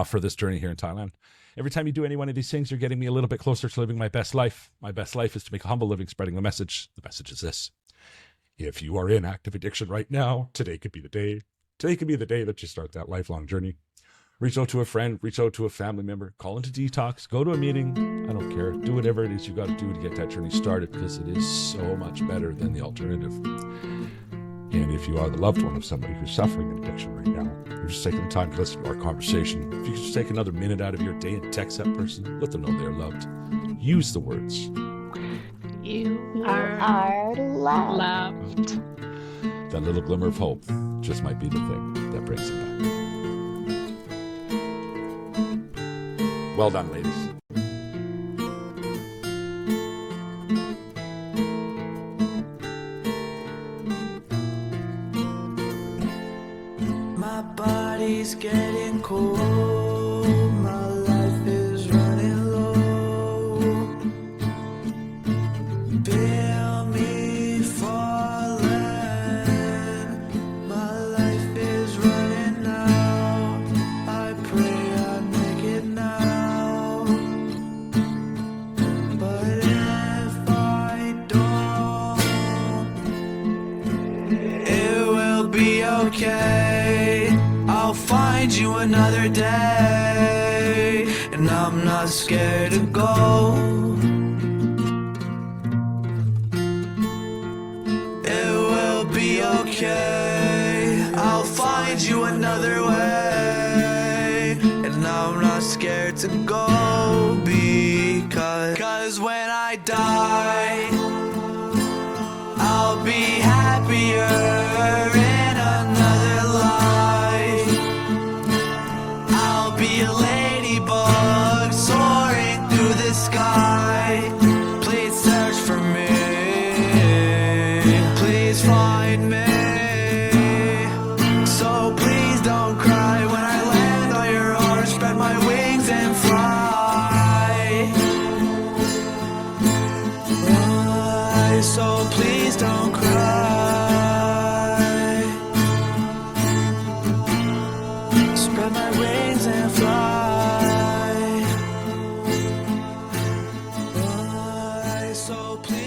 for this journey here in Thailand. Every time you do any one of these things, you're getting me a little bit closer to living my best life. My best life is to make a humble living, spreading the message. The message is this: if you are in active addiction right now, today could be the day. Today could be the day that you start that lifelong journey. Reach out to a friend, reach out to a family member, call into detox, go to a meeting. I don't care. Do whatever it is you got to do to get that journey started, because it is so much better than the alternative. And if you are the loved one of somebody who's suffering an addiction right now, you're just taking the time to listen to our conversation. If you could just take another minute out of your day and text that person, let them know they're loved. Use the words: You are loved. That little glimmer of hope just might be the thing that brings them back. Well done, ladies. My body's getting cold, my life is running low. find you another day, and I'm not scared to go. It will be okay, I'll find you another way, and I'm not scared to go, because when I die, I'll be happier in another life. I'll be a ladybug soaring through the sky. Please search for me, please find me. So please don't cry when I land on your arm, spread my wings and fly. So please don't cry. Spread my wings and fly. So please